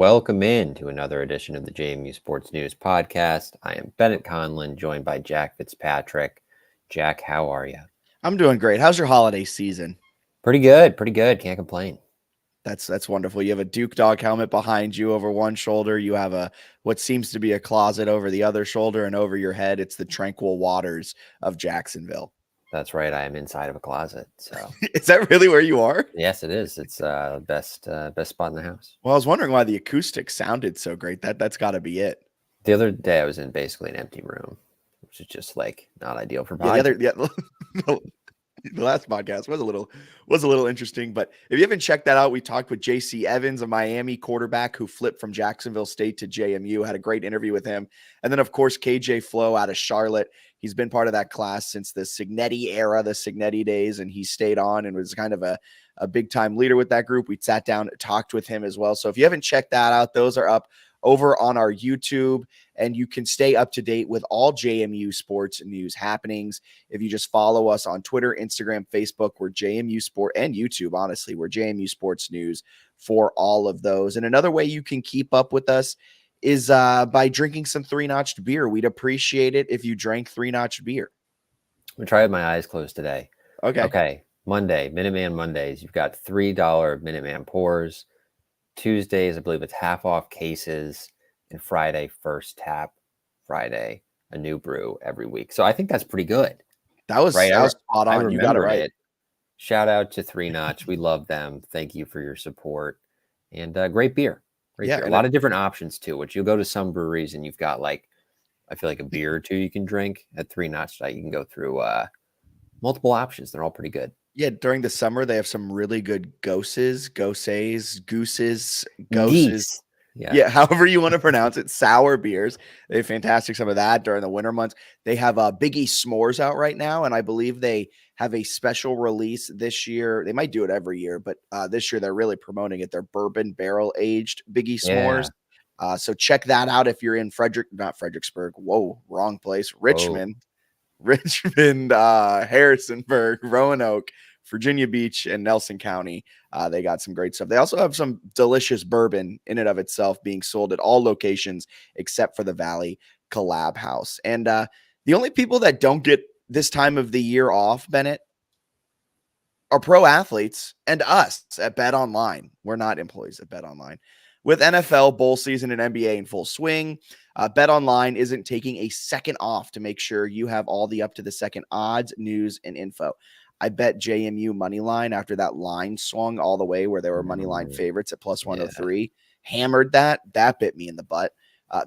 welcome in to another edition of the JMU Sports News Podcast. I am Bennett Conlon, joined by Jack Fitzpatrick. Jack, how are you? I'm doing great. How's your holiday season? Pretty good. Can't complain. That's wonderful. You have a Duke Dog helmet behind you over one shoulder. You have what seems to be a closet over the other shoulder, and over your head, it's the tranquil waters of Jacksonville. That's right. I am inside of a closet. So is that really where you are? Yes, it is. It's best spot in the house. Well, I was wondering why the acoustics sounded so great. That's got to be it. The other day, I was in basically an empty room, which is just like not ideal for podcasting. The last podcast was a little interesting, but if you haven't checked that out, we talked with JC Evans, a Miami quarterback who flipped from Jacksonville State to JMU. Had a great interview with him. And then, of course, KJ Flo out of Charlotte. He's been part of that class since the Signetti era, the Signetti days, and he stayed on and was kind of a big-time leader with that group. We sat down and talked with him as well. So if you haven't checked that out, those are up over on our YouTube, and you can stay up to date with all JMU sports news happenings if you just follow us on Twitter, Instagram, Facebook. We're JMU Sport, and YouTube, honestly. We're JMU Sports News for all of those. And another way you can keep up with us is by drinking some Three-Notched beer. We'd appreciate it if you drank Three-Notched beer. I'm going to try with my eyes closed today. Okay. Monday, Minuteman Mondays. You've got $3 Minuteman pours. Tuesdays, I believe it's half off cases, and Friday, first tap. Friday, a new brew every week. So I think that's pretty good. That was spot on. You got it right. Shout out to Three Notch. We love them. Thank you for your support. And great beer. Beer. A lot of different options too, which you'll go to some breweries and you've got I feel like a beer or two you can drink. At Three Notch, you can go through multiple options. They're all pretty good. Yeah, during the summer, they have some really good gooses. Yeah, however you want to pronounce it, sour beers. They have fantastic some of that during the winter months. They have Biggie S'mores out right now, and I believe they have a special release this year. They might do it every year, but this year they're really promoting it. They're bourbon barrel-aged Biggie S'mores. Yeah. So check that out if you're in Fredericksburg. Whoa, wrong place. Richmond, Harrisonburg, Roanoke, Virginia Beach, and Nelson County. They got some great stuff. They also have some delicious bourbon in and of itself being sold at all locations except for the Valley Collab House. And the only people that don't get this time of the year off, Bennett, are pro athletes and us at Bet Online. We're not employees at Bet Online. With NFL, bowl season, and NBA in full swing, Bet Online isn't taking a second off to make sure you have all the up-to-the-second odds, news, and info. I bet JMU money line after that line swung all the way where there were money line favorites at plus 103. Hammered that. That bit me in the butt.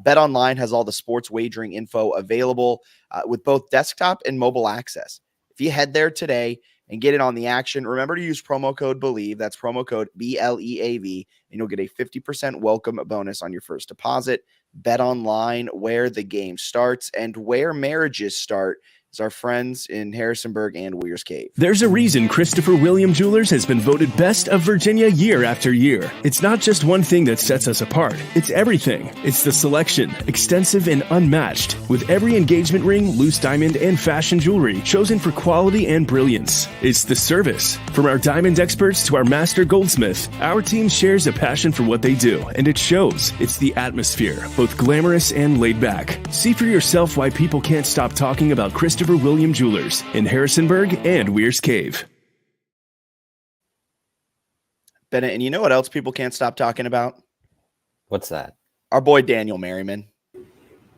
Bet Online has all the sports wagering info available with both desktop and mobile access. If you head there today and get in on the action, remember to use promo code BELIEVE. That's promo code BLEAV, and you'll get a 50% welcome bonus on your first deposit. Bet Online, where the game starts and where marriages start. Our friends in Harrisonburg and Weir's Cave. There's a reason Christopher William Jewelers has been voted best of Virginia year after year. It's not just one thing that sets us apart. It's everything. It's the selection, extensive and unmatched, with every engagement ring, loose diamond, and fashion jewelry chosen for quality and brilliance. It's the service. From our diamond experts to our master goldsmith, our team shares a passion for what they do, and it shows. It's the atmosphere, both glamorous and laid back. See for yourself why people can't stop talking about Christopher William Jewelers in Harrisonburg and Weir's Cave. Bennett, and you know what else people can't stop talking about? What's that? Our boy Daniel Merriman.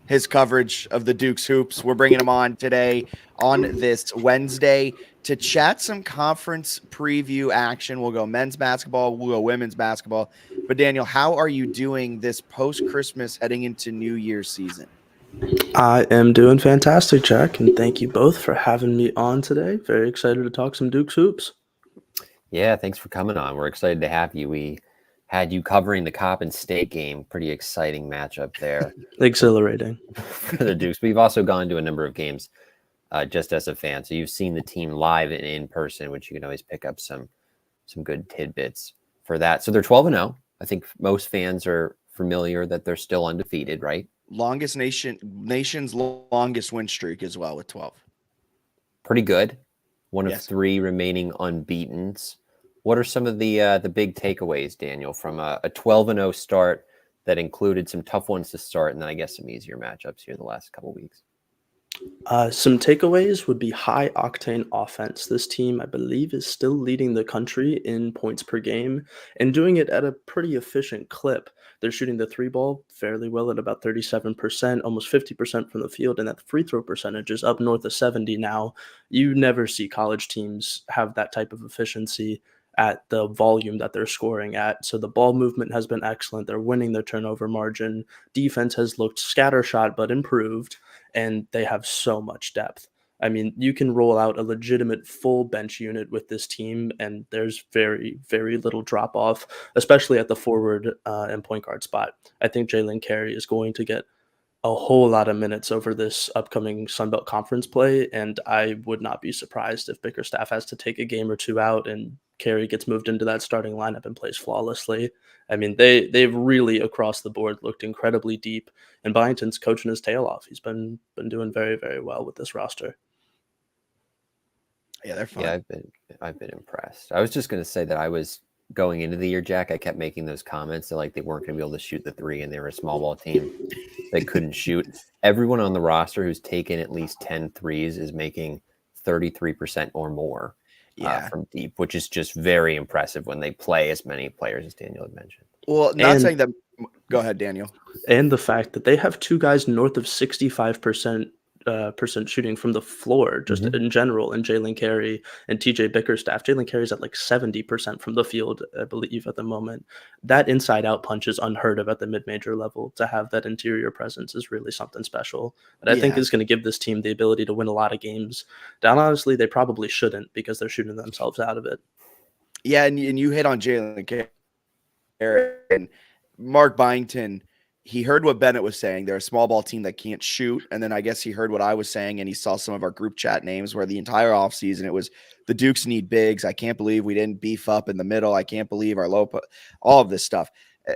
His coverage of the Duke's hoops. We're bringing him on today on this Wednesday to chat some conference preview action. We'll go men's basketball. We'll go women's basketball. But Daniel, how are you doing this post-Christmas heading into New Year's season? I am doing fantastic, Jack, and thank you both for having me on today. Very excited to talk some Duke's hoops. Yeah, thanks for coming on. We're excited to have you. We had you covering the Coppin State game. Pretty exciting matchup there. Exhilarating. For the Dukes. We've also gone to a number of games just as a fan. So you've seen the team live and in person, which you can always pick up some good tidbits for that. So they're 12-0. I think most fans are familiar that they're still undefeated, right? Nation's longest win streak as well with 12. Pretty good. One of three remaining unbeatens. What are some of the big takeaways, Daniel, from a 12-0 start that included some tough ones to start, and then I guess some easier matchups here the last couple weeks? Some takeaways would be high octane offense. This team, I believe, is still leading the country in points per game and doing it at a pretty efficient clip. They're shooting the three ball fairly well at about 37%, almost 50% from the field, and that free throw percentage is up north of 70 now. You never see college teams have that type of efficiency at the volume that they're scoring at. So the ball movement has been excellent. They're winning their turnover margin. Defense has looked scattershot but improved, and they have so much depth. I mean, you can roll out a legitimate full bench unit with this team, and there's very, very little drop off, especially at the forward and point guard spot. I think Jalen Carey is going to get a whole lot of minutes over this upcoming Sun Belt Conference play, and I would not be surprised if Bickerstaff has to take a game or two out and Carey gets moved into that starting lineup and plays flawlessly. I mean, they've really across the board looked incredibly deep, and Byington's coaching his tail off. He's been doing very, very well with this roster. Yeah, they're fun. Yeah, I've been impressed. I was just going to say that I was going into the year, Jack. I kept making those comments that like they weren't going to be able to shoot the three, and they were a small ball team. They couldn't shoot. Everyone on the roster who's taken at least 10 threes is making 33% or more from deep, which is just very impressive when they play as many players as Daniel had mentioned. Well, not saying that. Go ahead, Daniel. And the fact that they have two guys north of 65% shooting from the floor, just in general, and Jalen Carey and TJ Bickerstaff. Jalen Carey's at like 70% from the field, I believe, at the moment. That inside-out punch is unheard of at the mid-major level. To have that interior presence is really something special. But I think is going to give this team the ability to win a lot of games. Down, honestly, they probably shouldn't because they're shooting themselves out of it. Yeah, and you hit on Jalen Carey and Mark Byington. He heard what Bennett was saying. They're a small ball team that can't shoot. And then I guess he heard what I was saying, and he saw some of our group chat names where the entire offseason it was the Dukes need bigs. I can't believe we didn't beef up in the middle. I can't believe our low, all of this stuff.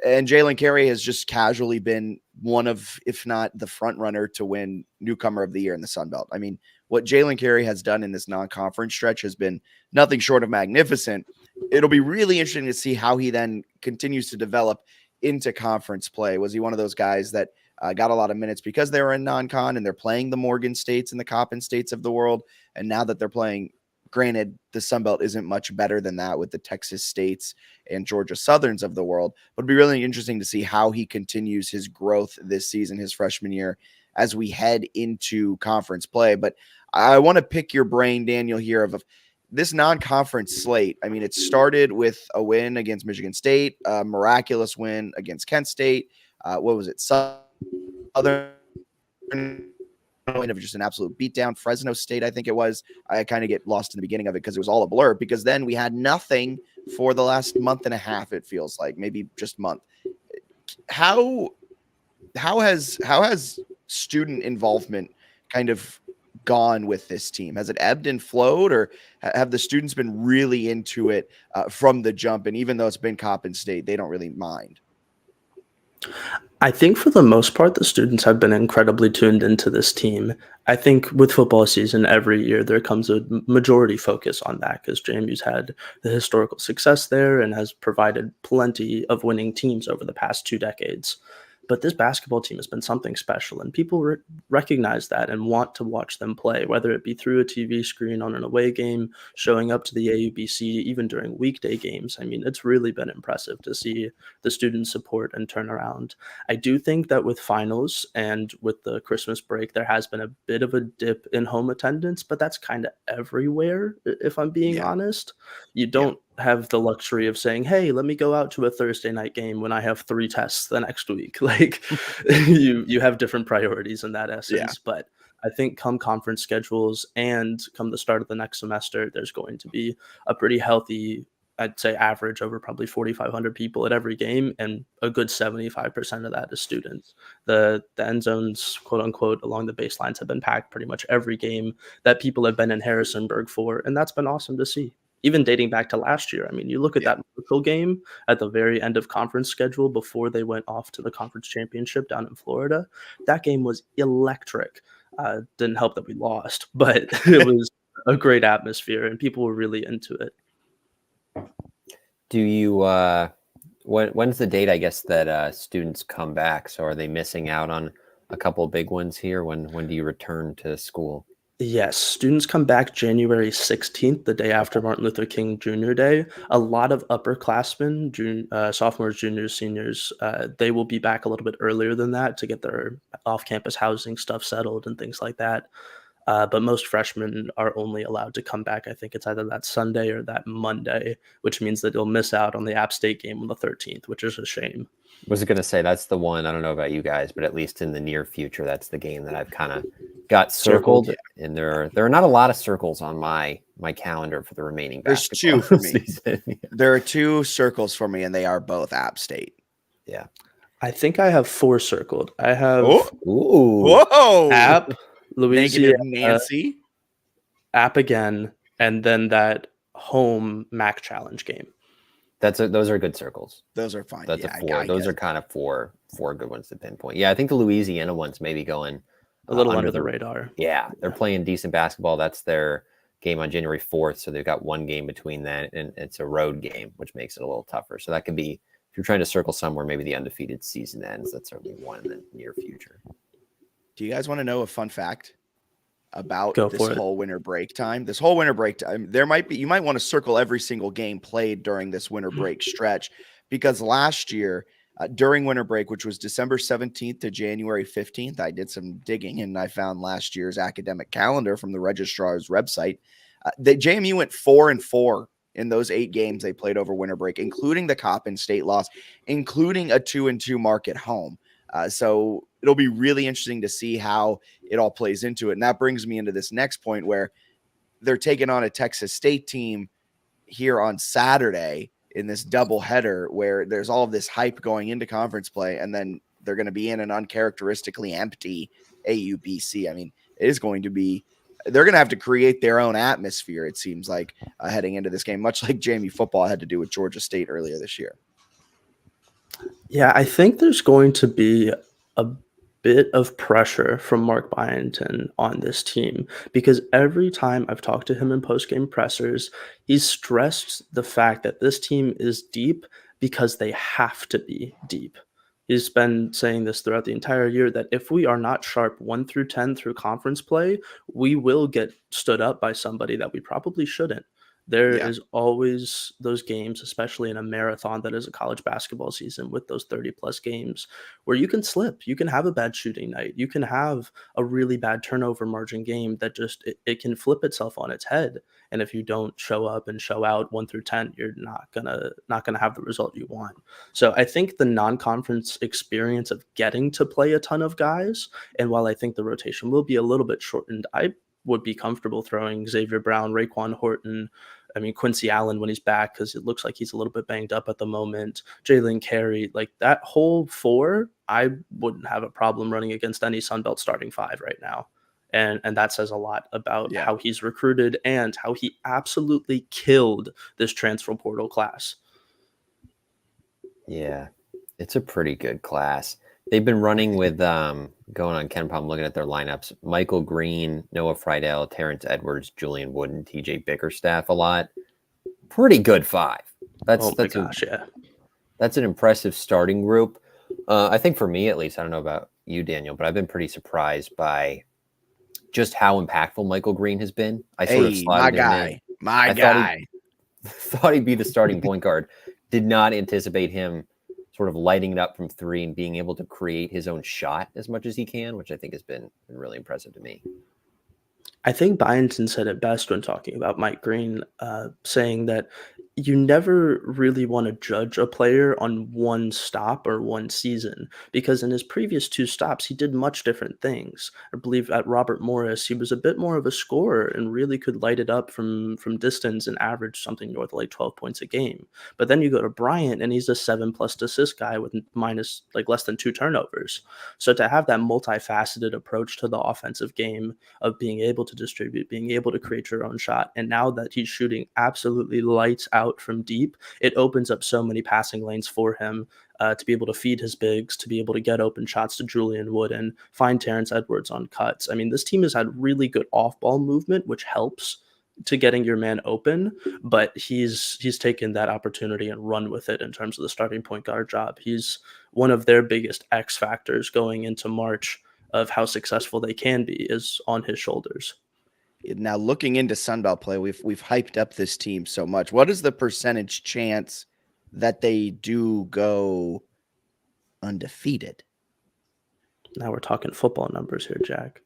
And Jalen Carey has just casually been one of, if not the front runner to win newcomer of the year in the Sun Belt. I mean, what Jalen Carey has done in this non-conference stretch has been nothing short of magnificent. It'll be really interesting to see how he then continues to develop into conference play. Was he one of those guys that got a lot of minutes because they were in non-con and they're playing the Morgan States and the Coppin States of the world? And now that they're playing, granted, the Sun Belt isn't much better than that with the Texas States and Georgia Southerns of the world, but it'd be really interesting to see how he continues his growth this season, his freshman year, as we head into conference play. But I want to pick your brain, Daniel, here of this non-conference slate. I mean, it started with a win against Michigan State, a miraculous win against Kent State. What was it? Southern of just an absolute beatdown. Fresno State, I think it was. I kind of get lost in the beginning of it because it was all a blur, because then we had nothing for the last month and a half, it feels like, maybe just month. How has student involvement kind of gone with this team? Has it ebbed and flowed, or have the students been really into it from the jump? And even though it's been Coppin State, they don't really mind. I think for the most part, the students have been incredibly tuned into this team. I think with football season every year, there comes a majority focus on that because JMU's had the historical success there and has provided plenty of winning teams over the past 2 decades. But this basketball team has been something special, and people recognize that and want to watch them play, whether it be through a TV screen on an away game, showing up to the AUBC, even during weekday games. I mean, it's really been impressive to see the student support and turnaround. I do think that with finals and with the Christmas break, there has been a bit of a dip in home attendance, but that's kind of everywhere, if I'm being honest. You don't have the luxury of saying, hey, let me go out to a Thursday night game when I have 3 tests the next week. Like you have different priorities in that essence. But I think come conference schedules and come the start of the next semester, there's going to be a pretty healthy, I'd say average over probably 4,500 people at every game, and a good 75% of that is students. The end zones, quote unquote, along the baselines have been packed pretty much every game that people have been in Harrisonburg for, and that's been awesome to see. Even dating back to last year. I mean, you look at that Marshall game at the very end of conference schedule before they went off to the conference championship down in Florida. That game was electric. Didn't help that we lost, but it was a great atmosphere and people were really into it. Do you When's the date, I guess, that students come back? So are they missing out on a couple of big ones here? When do you return to school? Yes, students come back January 16th, the day after Martin Luther King Jr. Day. A lot of upperclassmen, sophomores, juniors, seniors, they will be back a little bit earlier than that to get their off-campus housing stuff settled and things like that. But most freshmen are only allowed to come back. I think it's either that Sunday or that Monday, which means that you'll miss out on the App State game on the 13th, which is a shame. Was going to say that's the one. I don't know about you guys, but at least in the near future, that's the game that I've kind of got circled. Yeah. And there are not a lot of circles on my calendar for the remaining. There's basketball 2 for me. season. Yeah. There are 2 circles for me, and they are both App State. Yeah. I think I have 4 circled. I have Whoa, App, Louisiana, Nancy, App again, and then that home MAC challenge game. Those are good circles. Those are fine. That's a 4. Those are kind of four good ones to pinpoint. Yeah, I think the Louisiana one's maybe going a little under the radar. Yeah, they're playing decent basketball. That's their game on January 4th, so they've got one game between that, and it's a road game, which makes it a little tougher. So that could be, if you're trying to circle somewhere, maybe the undefeated season ends. That's certainly one in the near future. Do you guys want to know a fun fact about Go this whole winter break time? This whole winter break time, you might want to circle every single game played during this winter break stretch, because last year during winter break, which was December 17th to January 15th, I did some digging and I found last year's academic calendar from the registrar's website. The JMU went 4-4 in those 8 games they played over winter break, including the Coppin State loss, including a 2-2 mark at home. So it'll be really interesting to see how it all plays into it. And that brings me into this next point where they're taking on a Texas State team here on Saturday in this doubleheader where there's all of this hype going into conference play, and then they're going to be in an uncharacteristically empty AUBC. I mean, it is going to be, they're going to have to create their own atmosphere, it seems like, heading into this game, much like JMU football had to do with Georgia State earlier this year. Yeah, I think there's going to be a bit of pressure from Mark Byington on this team, because every time I've talked to him in post-game pressers, he's stressed the fact that this team is deep because they have to be deep. He's been saying this throughout the entire year, that if we are not sharp 1 through 10 through conference play, we will get stood up by somebody that we probably shouldn't. There is always those games, especially in a marathon that is a college basketball season with those 30-plus games, where you can slip. You can have a bad shooting night. You can have a really bad turnover margin game that just it can flip itself on its head. And if you don't show up and show out 1 through 10, you're not gonna have the result you want. So I think the non-conference experience of getting to play a ton of guys, and while I think the rotation will be a little bit shortened, I would be comfortable throwing Xavier Brown, Raekwon Horton, Quincy Allen when he's back, because it looks like he's a little bit banged up at the moment, Jalen Carey, like that whole 4, I wouldn't have a problem running against any Sunbelt starting 5 right now. And that says a lot about how he's recruited and how he absolutely killed this transfer portal class. Yeah, it's a pretty good class. They've been running with going on KenPom, I'm looking at their lineups: Michael Green, Noah Friedel, Terrence Edwards, Julian Wooden, TJ Bickerstaff a lot. Pretty good 5. That's an impressive starting group. I think for me, at least, I don't know about you, Daniel, but I've been pretty surprised by just how impactful Michael Green has been. I sort of slotted him in. My guy. Thought he'd be the starting point guard. Did not anticipate him sort of lighting it up from 3 and being able to create his own shot as much as he can, which I think has been really impressive to me. I think Byington said it best when talking about Mike Green, saying that you never really want to judge a player on one stop or one season, because in his previous 2 stops, he did much different things. I believe at Robert Morris, he was a bit more of a scorer and really could light it up from distance and average something north of like 12 points a game. But then you go to Bryant and he's a 7+ assist guy with minus like less than 2 turnovers. So to have that multifaceted approach to the offensive game of being able to distribute, being able to create your own shot, and now that he's shooting absolutely lights out from deep, it opens up so many passing lanes for him to be able to feed his bigs, to be able to get open shots to Julian Wood and find Terrence Edwards on cuts. I mean, this team has had really good off-ball movement, which helps to getting your man open, but he's taken that opportunity and run with it in terms of the starting point guard job. He's one of their biggest X factors going into March of how successful they can be is on his shoulders. Now, looking into Sunbelt play, we've hyped up this team so much. What is the percentage chance that they do go undefeated? Now we're talking football numbers here, Jack.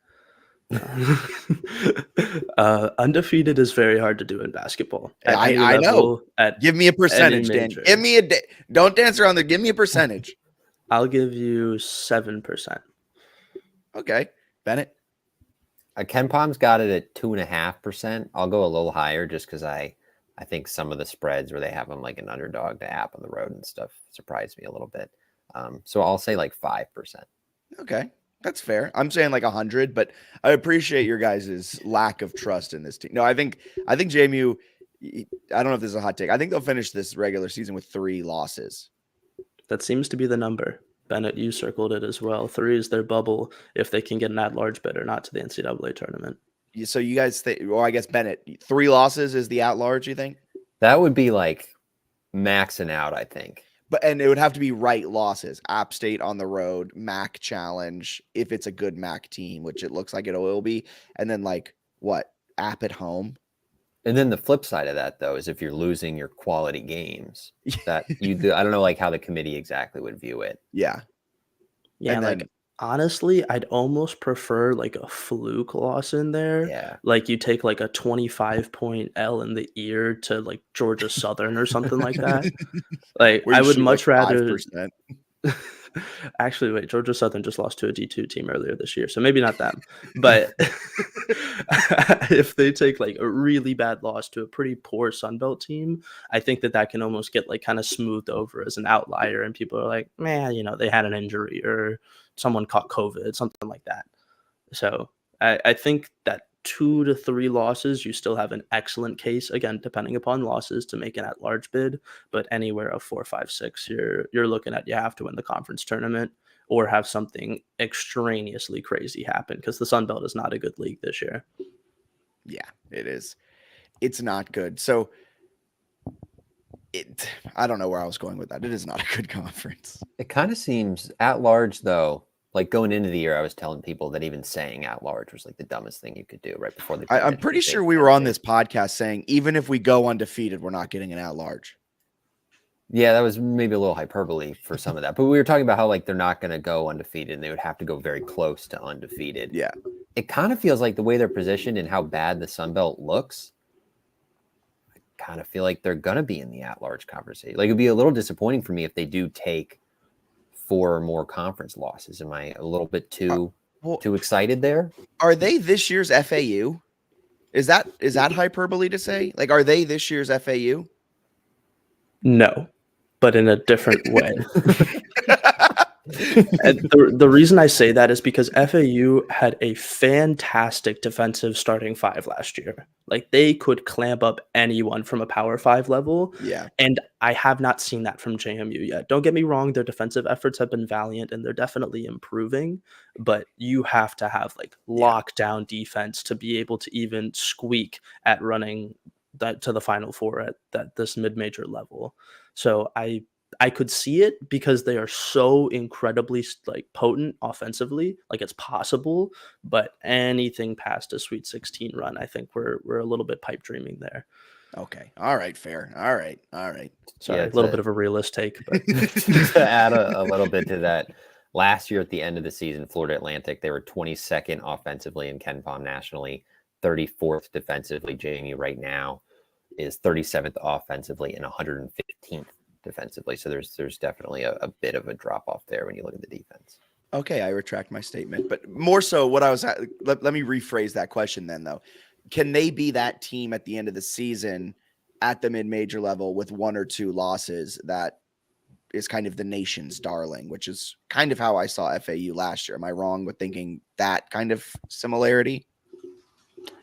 Undefeated is very hard to do in basketball. I know. Give me a percentage, Dan. Give me don't dance around there. Give me a percentage. I'll give you 7%. Okay, Bennett. Ken Palm's got it at 2.5%. I'll go a little higher just because I think some of the spreads where they have them like an underdog to App on the road and stuff surprised me a little bit. So I'll say like 5%. Okay, that's fair. I'm saying like 100, but I appreciate your guys' lack of trust in this team. No, I think JMU. I don't know if this is a hot take. I think they'll finish this regular season with 3 losses. That seems to be the number. Bennett, you circled it as well. 3 is their bubble if they can get an at-large bid or not to the NCAA tournament. So you guys think, well, I guess Bennett, 3 losses is the at-large, you think? That would be like maxing out, I think. And it would have to be right losses. App State on the road, MAC challenge, if it's a good MAC team, which it looks like it will be. And then like what? App at home. And then the flip side of that, though, is if you're losing your quality games, that you do. I don't know, like how the committee exactly would view it. Yeah. And then, like honestly, I'd almost prefer like a fluke loss in there. Yeah. Like you take like a 25-point L in the ear to like Georgia Southern or something like that. Like I would much rather. Actually, wait, Georgia Southern just lost to a D2 team earlier this year, so maybe not them. But if they take like a really bad loss to a pretty poor Sunbelt team, I think that can almost get like kind of smoothed over as an outlier, and people are like, man, they had an injury or someone caught COVID, something like that. So I think that 2 to 3 losses, you still have an excellent case, again, depending upon losses, to make an at-large bid. But anywhere of 4, 5, 6, you're looking at you have to win the conference tournament or have something extraneously crazy happen, because the Sun Belt is not a good league this year. Yeah, it is. It's not good. So I don't know where I was going with that. It is not a good conference. It kind of seems at large, though. Like going into the year, I was telling people that even saying at large was like the dumbest thing you could do right before the. I'm pretty sure we were on this podcast saying even if we go undefeated, we're not getting an at large. Yeah, that was maybe a little hyperbole for some of that, but we were talking about how like they're not going to go undefeated and they would have to go very close to undefeated. Yeah, it kind of feels like the way they're positioned and how bad the Sun Belt looks. I kind of feel like they're going to be in the at large conversation. Like it'd be a little disappointing for me if they do take 4 or more conference losses. Am I a little bit too excited there? Are they this year's FAU? Is that hyperbole to say? Like, are they this year's FAU? No, but in a different way. And the reason I say that is because FAU had a fantastic defensive starting 5 last year. Like they could clamp up anyone from a Power 5 level. Yeah. And I have not seen that from JMU yet. Don't get me wrong, their defensive efforts have been valiant and they're definitely improving, but you have to have like lockdown defense to be able to even squeak at running that to the Final Four at this mid-major level. So I could see it because they are so incredibly like potent offensively, like it's possible, but anything past a Sweet 16 run, I think we're a little bit pipe dreaming there. Okay. All right. Fair. All right. Sorry, a little bit of a realist take, but to add a little bit to that, last year at the end of the season, Florida Atlantic, they were 22nd offensively in Ken Palm nationally, 34th defensively. JMU right now is 37th offensively and 115th defensively. So there's definitely a bit of a drop off there when you look at the defense. Okay, I retract my statement, but more so what I was let me rephrase that question then though. Can they be that team at the end of the season at the mid-major level with 1 or 2 losses that is kind of the nation's darling, which is kind of how I saw FAU last year? Am I wrong with thinking that kind of similarity?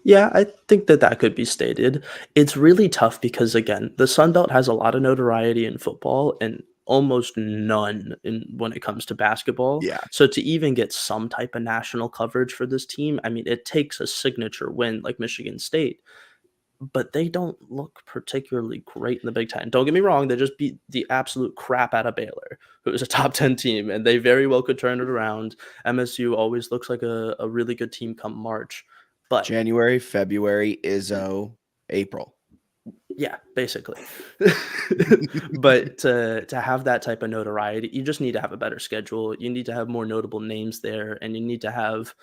Yeah, I think that could be stated. It's really tough because, again, the Sun Belt has a lot of notoriety in football and almost none when it comes to basketball. Yeah. So to even get some type of national coverage for this team, I mean, it takes a signature win like Michigan State. but they don't look particularly great in the Big Ten. Don't get me wrong, they just beat the absolute crap out of Baylor, who is a top 10 team, and they very well could turn it around. MSU always looks like a really good team come March. But January, February, Izzo, April. Yeah, basically. But to have that type of notoriety, you just need to have a better schedule. You need to have more notable names there, and you need to have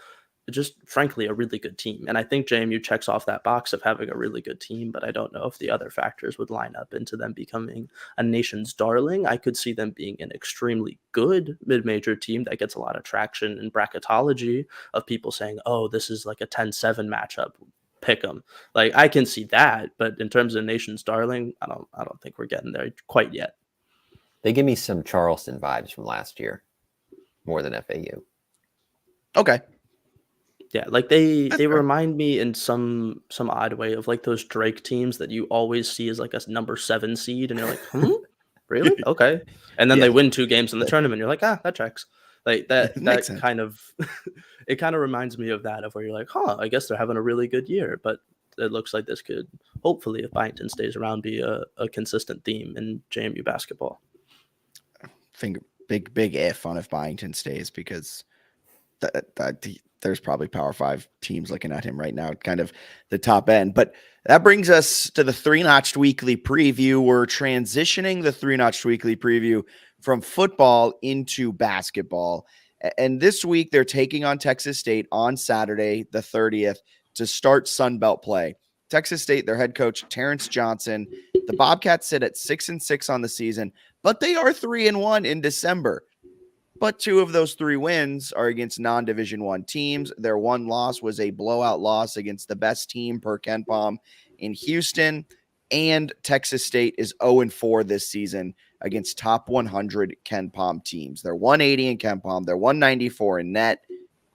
just frankly a really good team. And I think JMU checks off that box of having a really good team, but I don't know if the other factors would line up into them becoming a nation's darling. I could see them being an extremely good mid-major team that gets a lot of traction in bracketology of people saying, oh, this is like a 10-7 matchup. Pick them. Like, I can see that, but in terms of nation's darling, I don't think we're getting there quite yet. They give me some Charleston vibes from last year, more than FAU. Okay. Yeah, like they remind me in some odd way of like those Drake teams that you always see as like a number 7 seed, and you're like, really? Okay. And then they win 2 games in the tournament. You're like, that checks. Like that kind of it kind of reminds me of that, of where you're like, I guess they're having a really good year. But it looks like this could hopefully, if Byington stays around, be a consistent theme in JMU basketball. Big if on if Byington stays, because there's probably Power 5 teams looking at him right now, kind of the top end. But that brings us to the 3-Notched Weekly Preview. We're transitioning the 3-Notched Weekly Preview from football into basketball. And this week they're taking on Texas State on Saturday, the 30th, to start Sun Belt play. Texas State, their head coach, Terrence Johnson. The Bobcats sit at 6-6 on the season, but they are 3-1 in December. But 2 of those 3 wins are against non-Division I teams. Their one loss was a blowout loss against the best team per KenPom in Houston. And Texas State is 0-4 this season against top 100 KenPom teams. They're 180 in KenPom. They're 194 in net.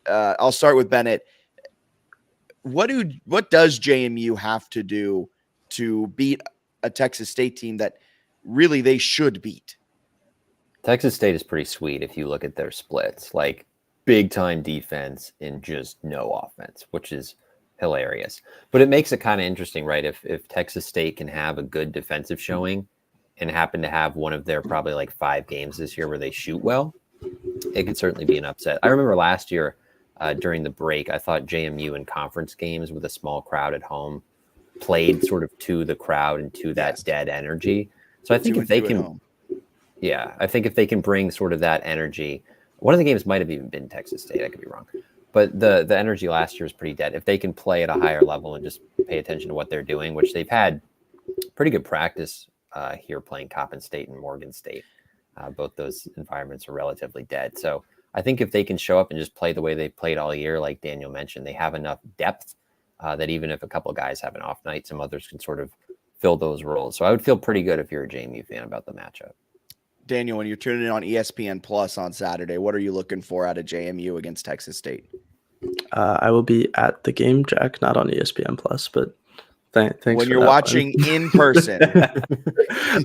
I'll start with Bennett. What does JMU have to do to beat a Texas State team that really they should beat? Texas State is pretty sweet if you look at their splits, like big time defense and just no offense, which is hilarious. But it makes it kind of interesting, right? If Texas State can have a good defensive showing and happen to have one of their probably like 5 games this year where they shoot well, it could certainly be an upset. I remember last year during the break, I thought JMU in conference games with a small crowd at home played sort of to the crowd and to that dead energy. So I think if they can... Yeah, I think if they can bring sort of that energy, one of the games might have even been Texas State. I could be wrong. But the energy last year was pretty dead. If they can play at a higher level and just pay attention to what they're doing, which they've had pretty good practice here playing Coppin State and Morgan State. Both those environments are relatively dead. So I think if they can show up and just play the way they played all year, like Daniel mentioned, they have enough depth that even if a couple of guys have an off night, some others can sort of fill those roles. So I would feel pretty good if you're a JMU fan about the matchup. Daniel, when you're tuning in on ESPN Plus on Saturday, what are you looking for out of JMU against Texas State? I will be at the game, Jack, not on ESPN Plus, but thanks. When you're watching in person,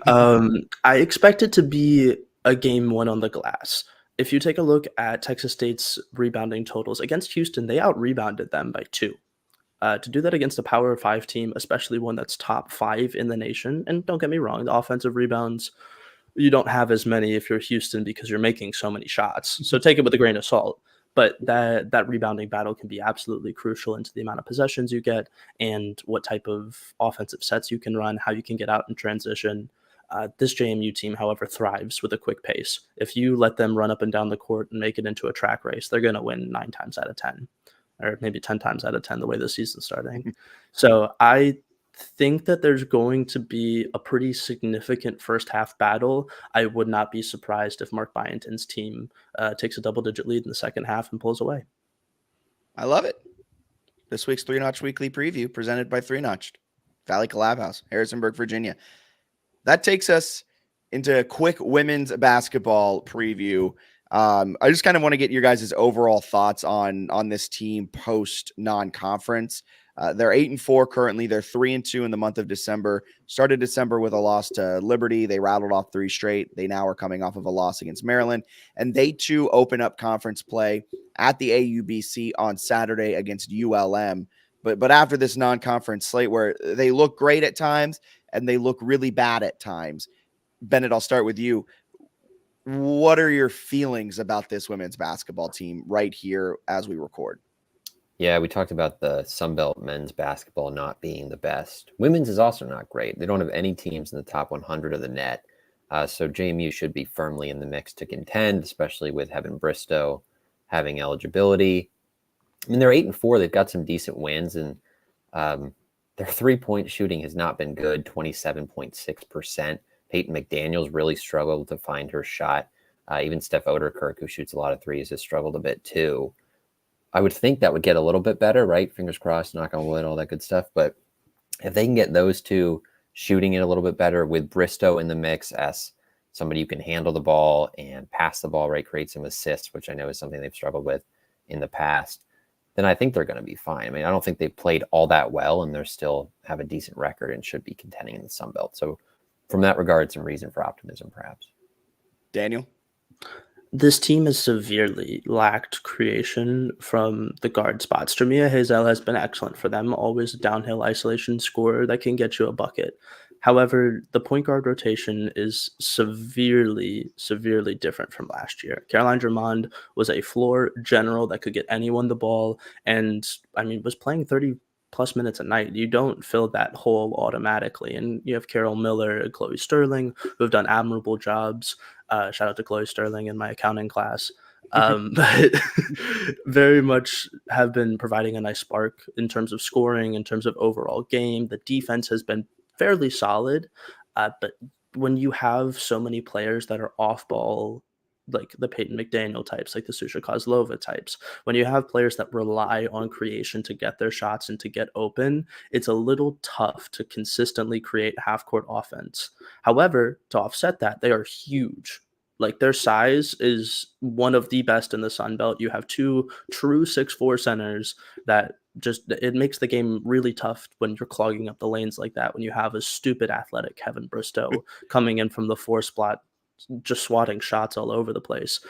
I expect it to be a game won on the glass. If you take a look at Texas State's rebounding totals against Houston, they out-rebounded them by 2. To do that against a Power 5 team, especially one that's top 5 in the nation, and don't get me wrong, the offensive rebounds, you don't have as many if you're Houston because you're making so many shots. So take it with a grain of salt. But that rebounding battle can be absolutely crucial into the amount of possessions you get and what type of offensive sets you can run, how you can get out in transition. This JMU team, however, thrives with a quick pace. If you let them run up and down the court and make it into a track race, they're going to win 9 times out of 10, or maybe 10 times out of 10 the way the season's starting. So I think that there's going to be a pretty significant first half battle. I would not be surprised if Mark Byington's team takes a double-digit lead in the second half and pulls away. I love it. This week's 3-Notched Weekly Preview presented by 3-Notched, Valley Collab House, Harrisonburg, Virginia. That takes us into a quick women's basketball preview. I just kind of want to get your guys' overall thoughts on this team post non-conference. They're 8-4 currently. They're 3-2 in the month of December. Started December with a loss to Liberty. They rattled off 3 straight. They now are coming off of a loss against Maryland. And they too open up conference play at the AUBC on Saturday against ULM. But after this non-conference slate where they look great at times and they look really bad at times, Bennett, I'll start with you. What are your feelings about this women's basketball team right here as we record? Yeah, we talked about the Sunbelt men's basketball not being the best. Women's is also not great. They don't have any teams in the top 100 of the net. So JMU should be firmly in the mix to contend, especially with Heaven Bristow having eligibility. I mean, they're 8-4. They've got some decent wins, and their three-point shooting has not been good, 27.6%. Peyton McDaniels really struggled to find her shot. Even Steph Oderkirk, who shoots a lot of threes, has struggled a bit too. I would think that would get a little bit better, right? Fingers crossed, knock on wood, all that good stuff. But if they can get those two shooting it a little bit better with Bristow in the mix as somebody who can handle the ball and pass the ball, right, create some assists, which I know is something they've struggled with in the past, then I think they're going to be fine. I mean, I don't think they've played all that well, and they're still have a decent record and should be contending in the Sun Belt. So from that regard, some reason for optimism, perhaps. Daniel? This team has severely lacked creation from the guard spots. Jamia Hazel has been excellent for them, always a downhill isolation scorer that can get you a bucket. However, the point guard rotation is severely, severely different from last year. Caroline Drummond was a floor general that could get anyone the ball and, was playing 30 plus minutes a night. You don't fill that hole automatically. And you have Carol Miller and Chloe Sterling, who have done admirable jobs. Shout out to Chloe Sterling in my accounting class. But very much have been providing a nice spark in terms of scoring, in terms of overall game. The defense has been fairly solid. But when you have so many players that are off ball, like the Peyton McDaniel types, like the Susha Kozlova types, when you have players that rely on creation to get their shots and to get open, it's a little tough to consistently create half-court offense. However, to offset that, they are huge. Like their size is one of the best in the Sun Belt. You have two true 6'4" centers that it makes the game really tough when you're clogging up the lanes like that, when you have a stupid athletic Kevin Bristow coming in from the 4 spot just swatting shots all over the place.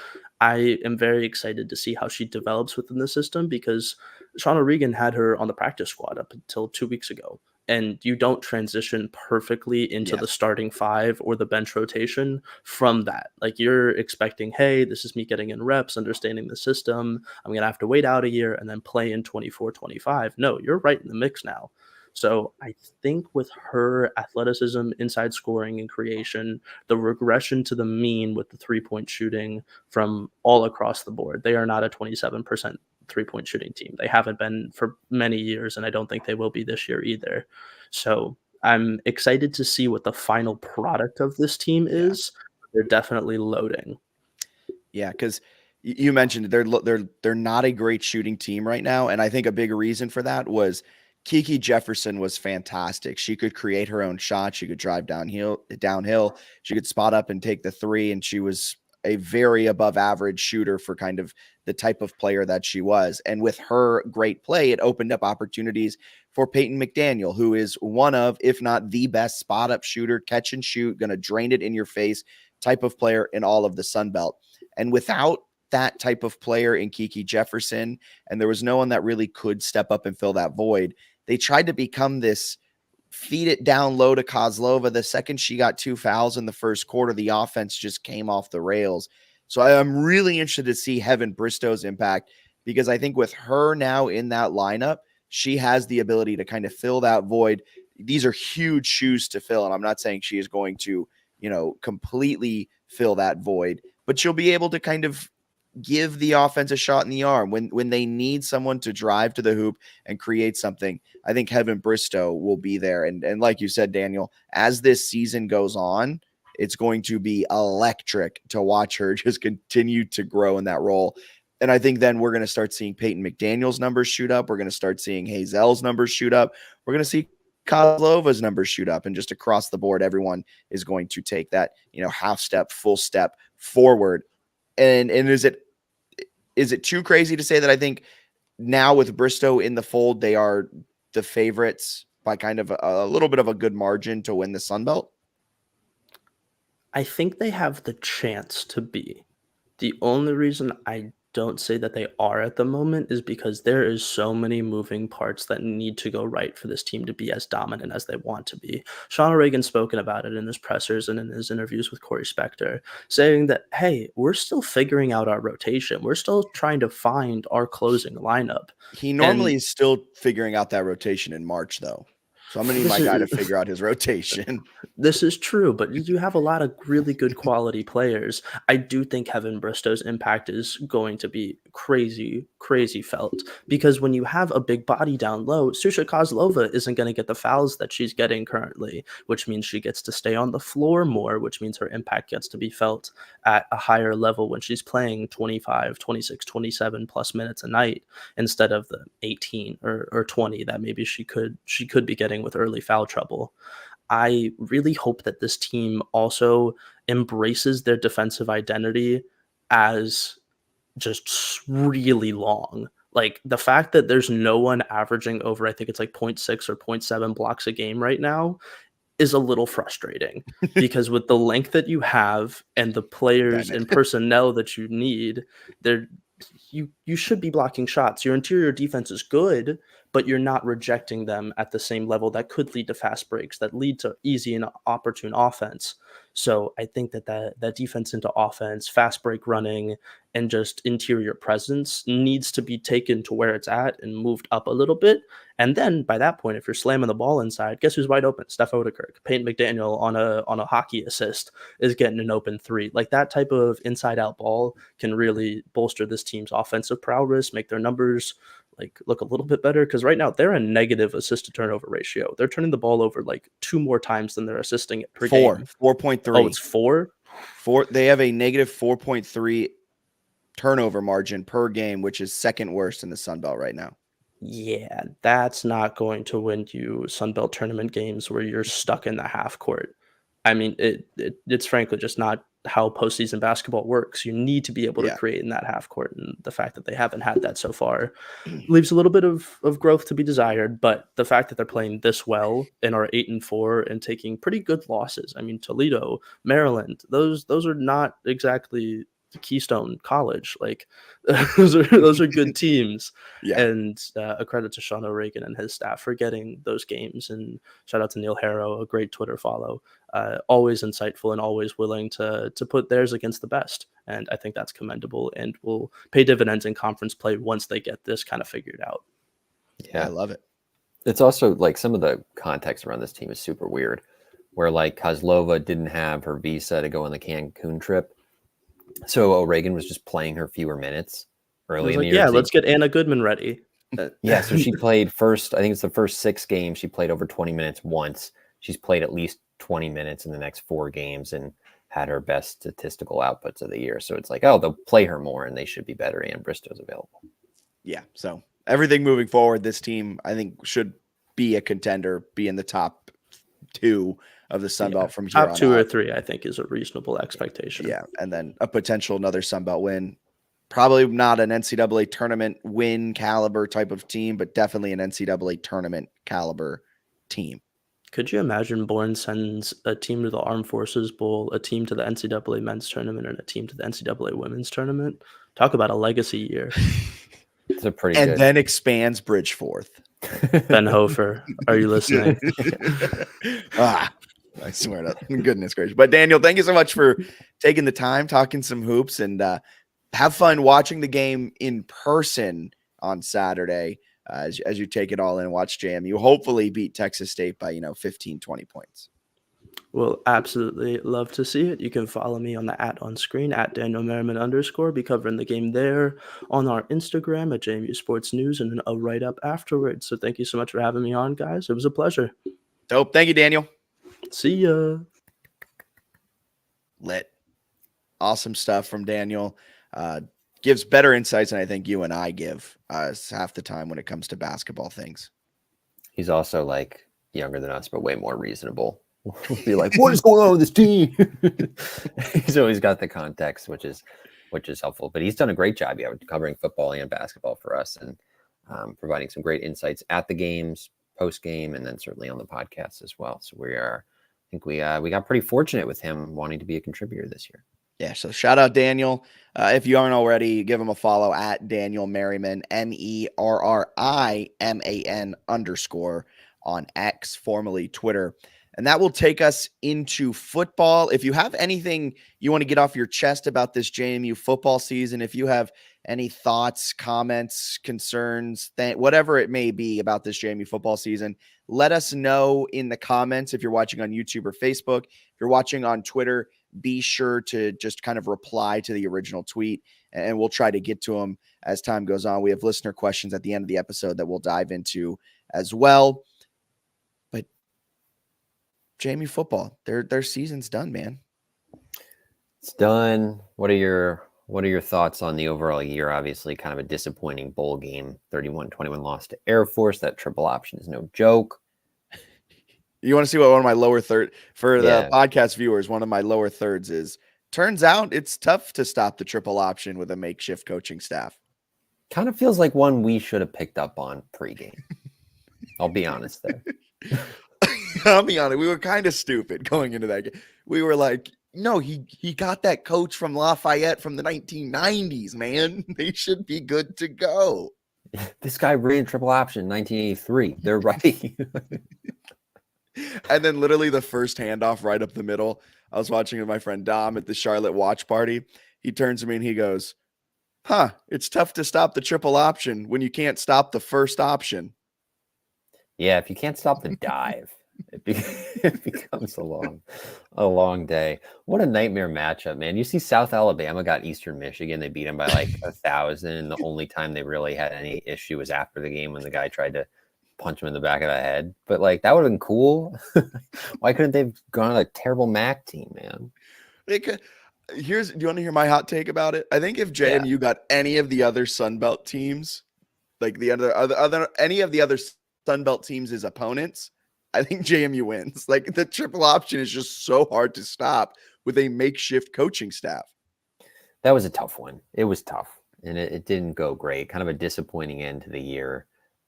I am very excited to see how she develops within the system because Shauna Regan had her on the practice squad up until 2 weeks ago. And you don't transition perfectly into the starting 5 or the bench rotation from that. Like you're expecting, hey, this is me getting in reps, understanding the system. I'm going to have to wait out a year and then play in 24-25. No, you're right in the mix now. So I think with her athleticism, inside scoring, and creation, the regression to the mean with the three-point shooting from all across the board, they are not a 27% three-point shooting team. They haven't been for many years, and I don't think they will be this year either. So I'm excited to see what the final product of this team is. They're definitely loading. Yeah, because you mentioned they're not a great shooting team right now, and I think a big reason for that was Kiki Jefferson was fantastic. She could create her own shot. She could drive downhill. She could spot up and take the three, and she was a very above average shooter for kind of the type of player that she was. And with her great play, it opened up opportunities for Peyton McDaniel, who is one of, if not the best spot up shooter, catch and shoot, going to drain it in your face type of player in all of the Sun Belt. And without that type of player in Kiki Jefferson, and there was no one that really could step up and fill that void, they tried to become this feed it down low to Kozlova. The second she got 2 fouls in the first quarter, the offense just came off the rails. So I'm really interested to see Heaven Bristow's impact because I think with her now in that lineup, she has the ability to kind of fill that void. These are huge shoes to fill, and I'm not saying she is going to, completely fill that void, but she'll be able to kind of give the offense a shot in the arm when they need someone to drive to the hoop and create something. I think Heaven Bristow will be there. And like you said, Daniel, as this season goes on, it's going to be electric to watch her just continue to grow in that role. And I think then we're going to start seeing Peyton McDaniel's numbers shoot up. We're going to start seeing Hazel's numbers shoot up. We're going to see Kozlova's numbers shoot up, and just across the board, everyone is going to take that, half step, full step forward. And is it too crazy to say that I think now with Bristow in the fold, they are the favorites by kind of a little bit of a good margin to win the Sun Belt? I think they have the chance to be. The only reason I don't say that they are at the moment is because there is so many moving parts that need to go right for this team to be as dominant as they want to be. Sean O'Regan's spoken about it in his pressers and in his interviews with Corey Spector, saying that, hey, we're still figuring out our rotation. We're still trying to find our closing lineup. He normally is still figuring out that rotation in March, though. So I'm going to need my guy to figure out his rotation. This is true, but you have a lot of really good quality players. I do think Heaven Bristow's impact is going to be crazy, crazy felt, because when you have a big body down low, Susha Kozlova isn't going to get the fouls that she's getting currently, which means she gets to stay on the floor more, which means her impact gets to be felt at a higher level when she's playing 25, 26, 27 plus minutes a night instead of the 18 or 20 that maybe she could be getting with early foul trouble. I really hope that this team also embraces their defensive identity as just really long. Like the fact that there's no one averaging over, I think it's like 0.6 or 0.7 blocks a game right now is a little frustrating because with the length that you have and the players and personnel that you need, you should be blocking shots. Your interior defense is good, but you're not rejecting them at the same level that could lead to fast breaks, that lead to easy and opportune offense. So I think that defense into offense, fast break running, and just interior presence needs to be taken to where it's at and moved up a little bit. And then by that point, if you're slamming the ball inside, guess who's wide open? Steph Odekirk. Peyton McDaniel on a hockey assist is getting an open three. Like that type of inside out ball can really bolster this team's offensive prowess, make their numbers like look a little bit better, because right now they're a negative assist to turnover ratio. They're turning the ball over like 2 more times than they're assisting it per game. 4.3. Oh, it's 4? They have a negative 4.3 turnover margin per game, which is second worst in the Sun Belt right now. Yeah, that's not going to win you Sun Belt tournament games where you're stuck in the half court. I mean, it's frankly just not how postseason basketball works. You need to be able to create in that half court, and the fact that they haven't had that so far leaves a little bit of growth to be desired. But the fact that they're playing this well and are 8-4 and taking pretty good losses. I mean, Toledo, Maryland, those are not exactly the Keystone College. Like those are good teams. And a credit to Sean O'Regan and his staff for getting those games. And shout out to Neil Harrow, a great Twitter follow. Always insightful and always willing to put theirs against the best. And I think that's commendable and will pay dividends in conference play once they get this kind of figured out. Yeah, I love it. It's also like some of the context around this team is super weird, where like Kozlova didn't have her visa to go on the Cancun trip. So O'Regan was just playing her fewer minutes early in the year. Yeah, let's get Anna Goodman ready. So she played I think it's the first 6 games. She played over 20 minutes once. She's played at least 20 minutes in the next 4 games and had her best statistical outputs of the year. So it's like, oh, they'll play her more and they should be better. And Bristow's available. Yeah. So everything moving forward, this team, I think, should be a contender, be in the top 2 of the Sun Belt from here on out. Top 2 or out. 3, I think, is a reasonable expectation. Yeah. And then a potential another Sun Belt win. Probably not an NCAA tournament win caliber type of team, but definitely an NCAA tournament caliber team. Could you imagine Bourne sends a team to the Armed Forces Bowl, a team to the NCAA men's tournament, and a team to the NCAA women's tournament? Talk about a legacy year. It's a pretty and good. Then expands Bridgeforth. Ben Hofer, are you listening? I swear to goodness gracious. But Daniel, thank you so much for taking the time, talking some hoops, and have fun watching the game in person on Saturday. As you take it all in and watch JMU hopefully beat Texas State by 15, 20 points. We'll absolutely love to see it. You can follow me on the @on-screen @Daniel Merriman _ be covering the game there on our Instagram at JMU Sports News and a write-up afterwards. So thank you so much for having me on, guys. It was a pleasure. Dope. Thank you, Daniel. See ya. Lit. Awesome stuff from Daniel. Gives better insights than I think you and I give half the time when it comes to basketball things. He's also like younger than us, but way more reasonable. We'll be like, what is going on with this team? He's always got the context, which is helpful. But he's done a great job, covering football and basketball for us, and providing some great insights at the games, post game, and then certainly on the podcast as well. So we got pretty fortunate with him wanting to be a contributor this year. Yeah, so shout out Daniel. If you aren't already, give him a follow at Daniel Merriman, MERRIMAN_ on X, formerly Twitter. And that will take us into football. If you have anything you want to get off your chest about this JMU football season, if you have any thoughts, comments, concerns, whatever it may be about this JMU football season, let us know in the comments. If you're watching on YouTube or Facebook, if you're watching on Twitter, be sure to just kind of reply to the original tweet, and we'll try to get to them as time goes on. We have listener questions at the end of the episode that we'll dive into as well. But JMU football, their season's done, man. It's done. What are your thoughts on the overall year? Obviously, kind of a disappointing bowl game, 31-21 loss to Air Force. That triple option is no joke. You want to see what one of my lower third for the podcast viewers, one of my lower thirds is, turns out it's tough to stop the triple option with a makeshift coaching staff. Kind of feels like one we should have picked up on pregame. I'll be honest there. I'll be honest. We were kind of stupid going into that game. We were like, no, he got that coach from Lafayette from the 1990s, man. They should be good to go. This guy ran triple option in 1983. They're right. And then literally the first handoff right up the middle. I was watching with my friend Dom at the Charlotte watch party. He turns to me and he goes, it's tough to stop the triple option when you can't stop the first option. Yeah, if you can't stop the dive, it becomes a long day. What a nightmare matchup, man. You see South Alabama got Eastern Michigan. They beat them by like 1,000. And the only time they really had any issue was after the game when the guy tried to punch him in the back of the head. But like, that would have been cool. Why couldn't they have gone on a terrible MAC team, man? They could. Do you want to hear my hot take about it? I think if JMU got any of the other Sunbelt teams, like the any of the other Sunbelt teams as opponents, I think JMU wins. Like, the triple option is just so hard to stop with a makeshift coaching staff. That was a tough one. It was tough, and it didn't go great. Kind of a disappointing end to the year.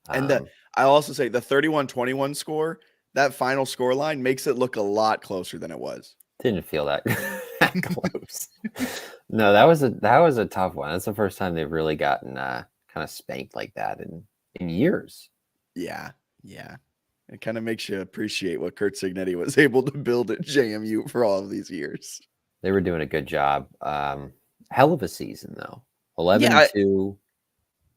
And I also say the 31-21 score, that final score line makes it look a lot closer than it was. Didn't feel that close. No, that was a tough one. That's the first time they've really gotten kind of spanked like that in years. Yeah. It kind of makes you appreciate what Kurt Signetti was able to build at JMU for all of these years. They were doing a good job. Hell of a season, though. 11-2,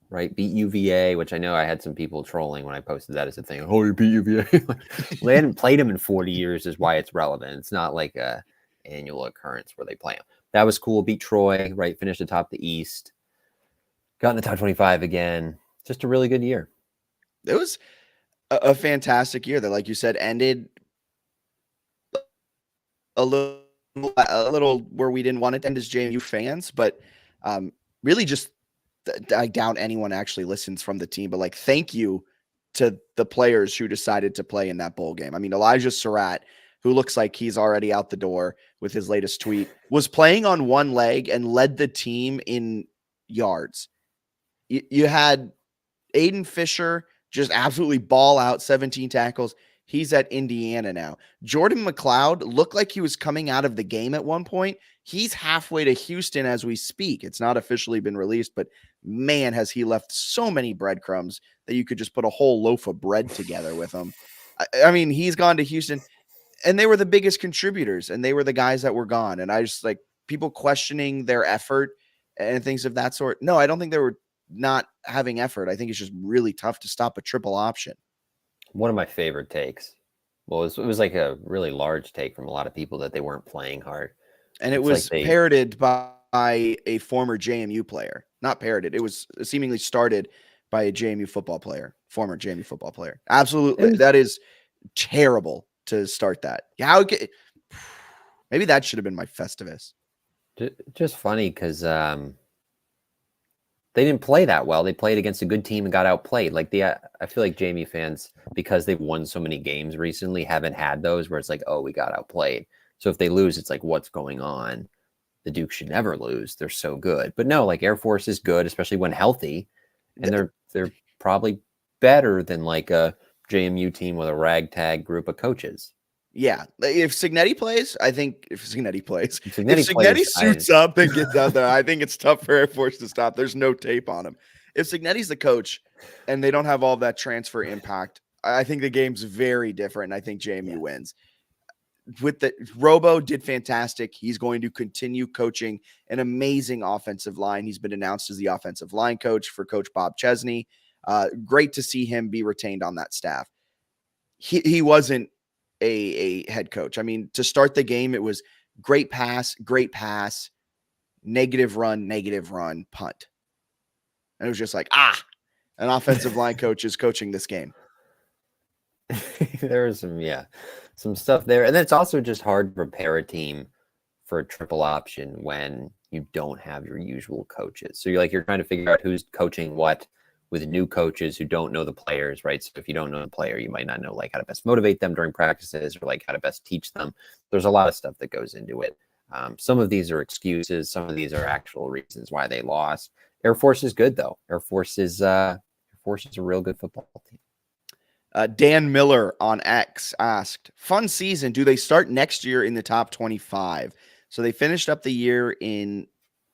right? Beat UVA, which I know I had some people trolling when I posted that as a thing. Oh, you beat UVA. Well, they hadn't played them in 40 years is why it's relevant. It's not like a annual occurrence where they play them. That was cool. Beat Troy, right? Finished atop the East. Got in the top 25 again. Just a really good year. It was a fantastic year that, like you said, ended a little where we didn't want it to end as JMU fans, but really just I doubt anyone actually listens from the team, but like, thank you to the players who decided to play in that bowl game. I mean, Elijah Surratt, who looks like he's already out the door with his latest tweet, was playing on one leg and led the team in yards. You had Aiden Fisher just absolutely ball out, 17 tackles. He's at Indiana now. Jordan McLeod looked like he was coming out of the game at one point. He's halfway to Houston as we speak. It's not officially been released, but man, has he left so many breadcrumbs that you could just put a whole loaf of bread together with him. I mean, he's gone to Houston, and they were the biggest contributors, and they were the guys that were gone. And I just like people questioning their effort and things of that sort. No, I don't think they were not having effort. I think it's just really tough to stop a triple option. One of my favorite takes. Well, it was like a really large take from a lot of people that they weren't playing hard. And it was like parroted by a former JMU player. Not parroted. It was seemingly started by a JMU football player, former JMU football player. Absolutely. That is terrible to start that. Maybe that should have been my Festivus. Just funny because they didn't play that well. They played against a good team and got outplayed. Like I feel like JMU fans, because they've won so many games recently, haven't had those where it's like, oh, we got outplayed. So if they lose, it's like, what's going on? The Duke should never lose. They're so good. But no, like Air Force is good, especially when healthy. And they're probably better than like a JMU team with a ragtag group of coaches. Yeah, if Cignetti plays, I think if Cignetti plays, suits up and gets out there, I think it's tough for Air Force to stop. There's no tape on him. If Cignetti's the coach and they don't have all that transfer impact, I think the game's very different, and I think JMU wins. With the Robo did fantastic. He's going to continue coaching an amazing offensive line. He's been announced as the offensive line coach for Coach Bob Chesney. Great to see him be retained on that staff. He wasn't a head coach. I mean, to start the game, it was great pass, negative run, punt. And it was just like, an offensive line coach is coaching this game. There was some stuff there. And then it's also just hard to prepare a team for a triple option when you don't have your usual coaches. So you're trying to figure out who's coaching what with new coaches who don't know the players, right? So if you don't know the player, you might not know how to best motivate them during practices or how to best teach them. There's a lot of stuff that goes into it. Some of these are excuses. Some of these are actual reasons why they lost. Air Force is good though. Air Force is a real good football team. Dan Miller on X asked, fun season. Do they start next year in the top 25? So they finished up the year in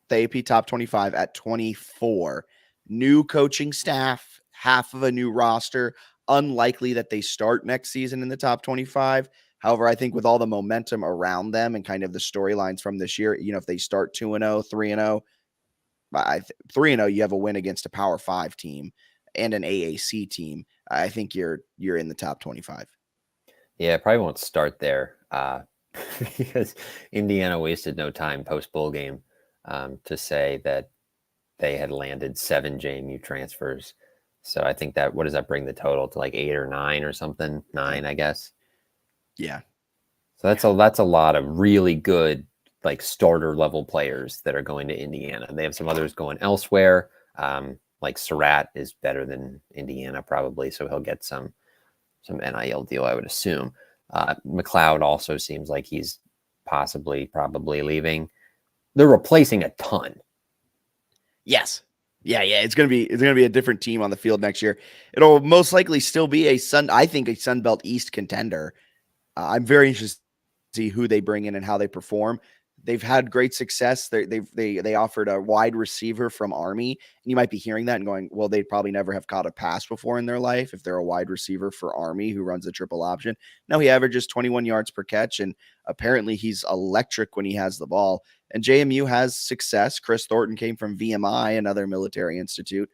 the AP top 25 at 24. New coaching staff, half of a new roster. Unlikely that they start next season in the top 25. However, I think with all the momentum around them and kind of the storylines from this year, if they start 2-0, 3-0, 3-0, you have a win against a Power 5 team and an AAC team. I think you're in the top 25. Yeah, probably won't start there because Indiana wasted no time post bowl game to say that they had landed 7 JMU transfers. So I think what does that bring the total to 8 or 9 or something? 9, I guess. Yeah. So that's a lot of really good starter level players that are going to Indiana. They have some others going elsewhere. Surratt is better than Indiana probably, so he'll get some NIL deal, I would assume. McLeod also seems like he's probably leaving. They're replacing a ton. Yes. Yeah. It's gonna be a different team on the field next year. It'll most likely still be a Sun Belt East contender. I'm very interested to see who they bring in and how they perform. They've had great success. They offered a wide receiver from Army, and you might be hearing that and going, well, they'd probably never have caught a pass before in their life if they're a wide receiver for Army who runs a triple option. No, he averages 21 yards per catch, and apparently he's electric when he has the ball. And JMU has success. Chris Thornton came from VMI, another military institute.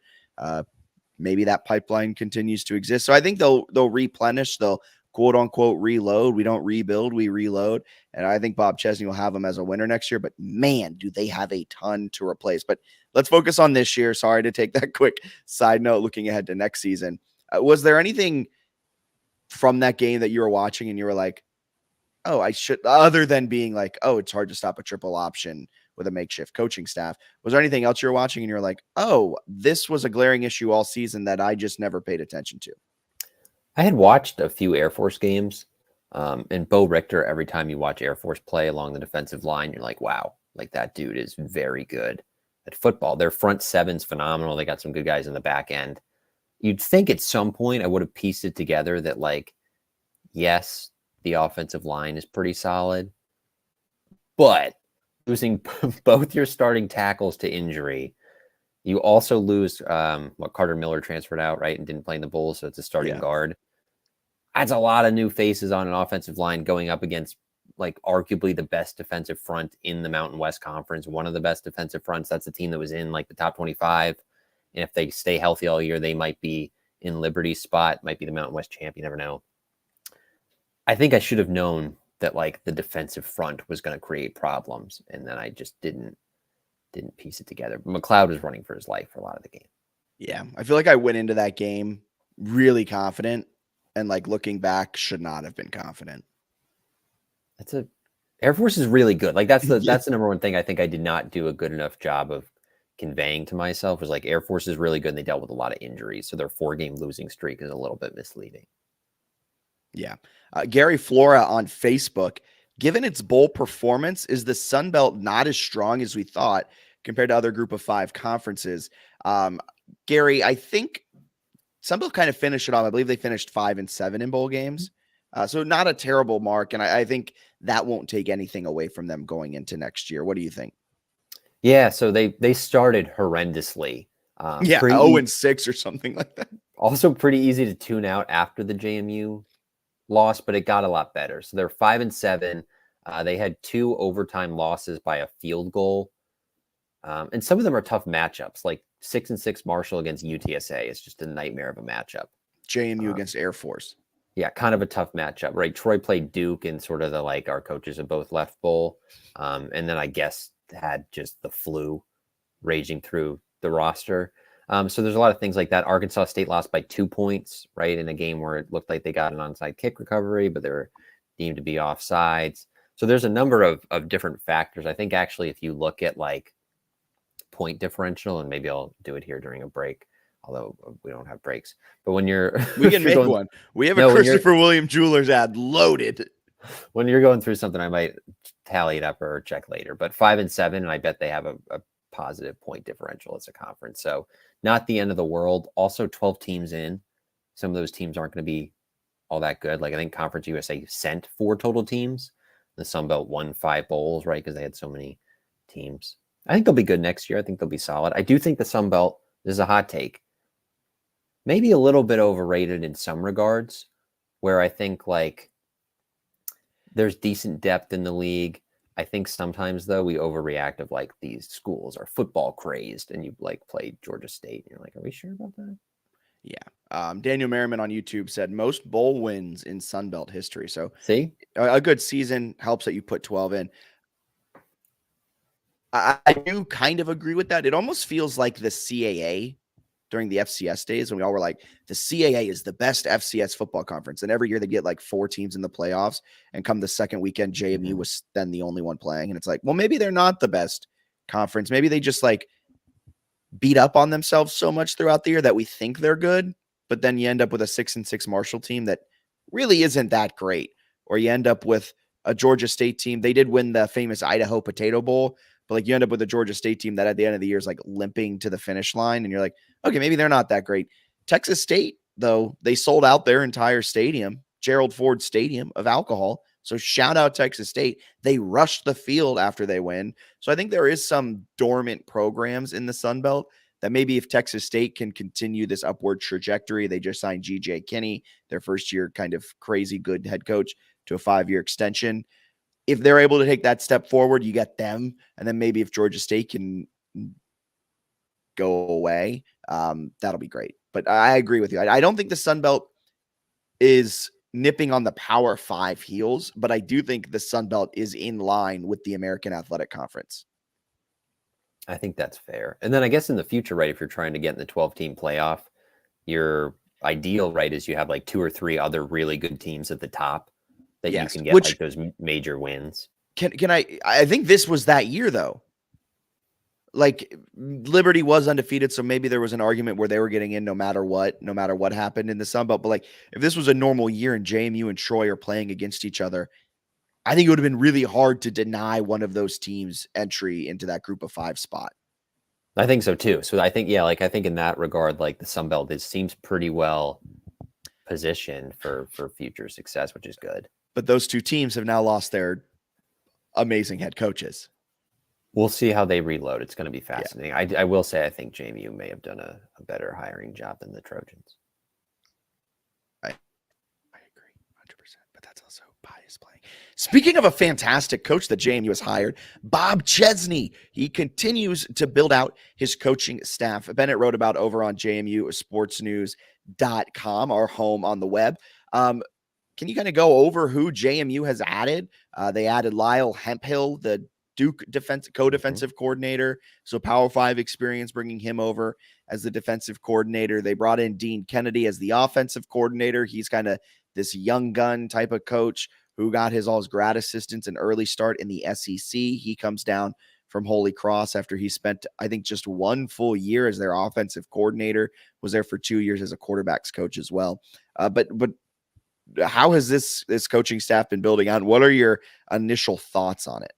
Maybe that pipeline continues to exist. So I think they'll replenish. They'll quote unquote reload. We don't rebuild, we reload. And I think Bob Chesney will have them as a winner next year, but man, do they have a ton to replace. But let's focus on this year. Sorry to take that quick side note looking ahead to next season. Was there anything from that game that you were watching and you were like, oh, I should, other than being like, oh, it's hard to stop a triple option with a makeshift coaching staff. Was there anything else you were watching and you're like, oh, this was a glaring issue all season that I just never paid attention to? I had watched a few Air Force games, and Bo Richter, every time you watch Air Force play along the defensive line, you're like, wow, that dude is very good at football. Their front seven's phenomenal. They got some good guys in the back end. You'd think at some point I would have pieced it together that yes, the offensive line is pretty solid, but losing both your starting tackles to injury, you also lose Carter Miller transferred out, right, and didn't play in the bowl, so it's a starting guard. That's a lot of new faces on an offensive line going up against arguably the best defensive front in the Mountain West Conference, one of the best defensive fronts. That's a team that was in the top 25. And if they stay healthy all year, they might be in Liberty's spot, might be the Mountain West champ. You never know. I think I should have known that the defensive front was going to create problems. And then I just didn't piece it together. McLeod was running for his life for a lot of the game. Yeah. I feel like I went into that game really confident. And looking back, should not have been confident. Air Force is really good. That's the number one thing I think I did not do a good enough job of conveying to myself was Air Force is really good and they dealt with a lot of injuries. So their 4-game losing streak is a little bit misleading. Yeah. Gary Flora on Facebook, given its bowl performance, is the Sun Belt not as strong as we thought compared to other Group of 5 conferences? Gary, I think Sun Belt kind of finished it off. I believe they finished 5-7 in bowl games. So not a terrible mark. And I think that won't take anything away from them going into next year. What do you think? Yeah, so they started horrendously. Yeah, 0-6 or something like that. Also pretty easy to tune out after the JMU loss, but it got a lot better. So they're 5-7. They had 2 overtime losses by a field goal. And some of them are tough matchups, like 6-6 Marshall against UTSA. It's just a nightmare of a matchup. JMU against Air Force. Yeah, kind of a tough matchup, right? Troy played Duke in sort of the like our coaches have both left bowl. And then I guess had just the flu raging through the roster. So there's a lot of things like that. Arkansas State lost by 2 points, right? In a game where it looked like they got an onside kick recovery, but they were deemed to be offsides. So there's a number of different factors. I think actually if you look at like point differential, and maybe I'll do it here during a break, although we don't have breaks. But when you're we can make one. We have a Christopher William Jewelers ad loaded. When you're going through something, I might tally it up or check later. But 5-7, and I bet they have a positive point differential as a conference. So not the end of the world. Also 12 teams in. Some of those teams aren't going to be all that good. Like I think Conference USA sent 4 total teams. The Sun Belt won 5 bowls, right? Because they had so many teams. I think they'll be good next year. I think they'll be solid. I do think the Sun Belt, this is a hot take, maybe a little bit overrated in some regards, where I think like there's decent depth in the league. I think sometimes though we overreact of like these schools are football crazed, and you like play Georgia State and you're like, are we sure about that? Yeah. Daniel Merriman on YouTube said most bowl wins in Sun Belt history. So see, a good season helps that you put 12 in. I do kind of agree with that. It almost feels like the CAA during the FCS days when we all were like, the CAA is the best FCS football conference. And every year they get like 4 teams in the playoffs, and come the second weekend, JMU was then the only one playing. And it's like, well, maybe they're not the best conference. Maybe they just like beat up on themselves so much throughout the year that we think they're good, but then you end up with a 6-6 Marshall team that really isn't that great. Or you end up with a Georgia State team. They did win the famous Idaho Potato Bowl, but like you end up with a Georgia State team that at the end of the year is like limping to the finish line. And you're like, okay, maybe they're not that great. Texas State, though, they sold out their entire stadium, Gerald Ford Stadium, of alcohol. So shout out Texas State. They rushed the field after they win. So I think there is some dormant programs in the Sun Belt that maybe if Texas State can continue this upward trajectory, they just signed G.J. Kinney, their first year kind of crazy good head coach, to a 5-year extension. If they're able to take that step forward, you get them. And then maybe if Georgia State can go away, that'll be great. But I agree with you. I don't think the Sun Belt is nipping on the Power 5 heels, but I do think the Sun Belt is in line with the American Athletic Conference. I think that's fair. And then I guess in the future, right, if you're trying to get in the 12-team playoff, your ideal, right, is you have like 2 or 3 other really good teams at the top that you can get like those major wins. Can I think this was that year though. Like Liberty was undefeated, so maybe there was an argument where they were getting in no matter what happened in the Sun Belt. But like if this was a normal year and JMU and Troy are playing against each other, I think it would have been really hard to deny one of those teams entry into that group of 5 spot. I think so too. So I think, I think in that regard, like the Sun Belt, it seems pretty well positioned for future success, which is good. But those 2 teams have now lost their amazing head coaches. We'll see how they reload. It's going to be fascinating. Yeah. I will say I think JMU may have done a better hiring job than the Trojans. I agree 100%, but that's also bias playing. Speaking of a fantastic coach that JMU has hired, Bob Chesney, he continues to build out his coaching staff. Bennett wrote about over on JMUsportsnews.com, our home on the web. Can you kind of go over who JMU has added? They added Lyle Hemphill, the Duke co-defensive coordinator. So Power 5 experience, bringing him over as the defensive coordinator. They brought in Dean Kennedy as the offensive coordinator. He's kind of this young gun type of coach who got all his grad assistants an early start in the SEC. He comes down from Holy Cross after he spent, I think, just 1 full year as their offensive coordinator, was there for 2 years as a quarterbacks coach as well. But how has this coaching staff been building on? What are your initial thoughts on it?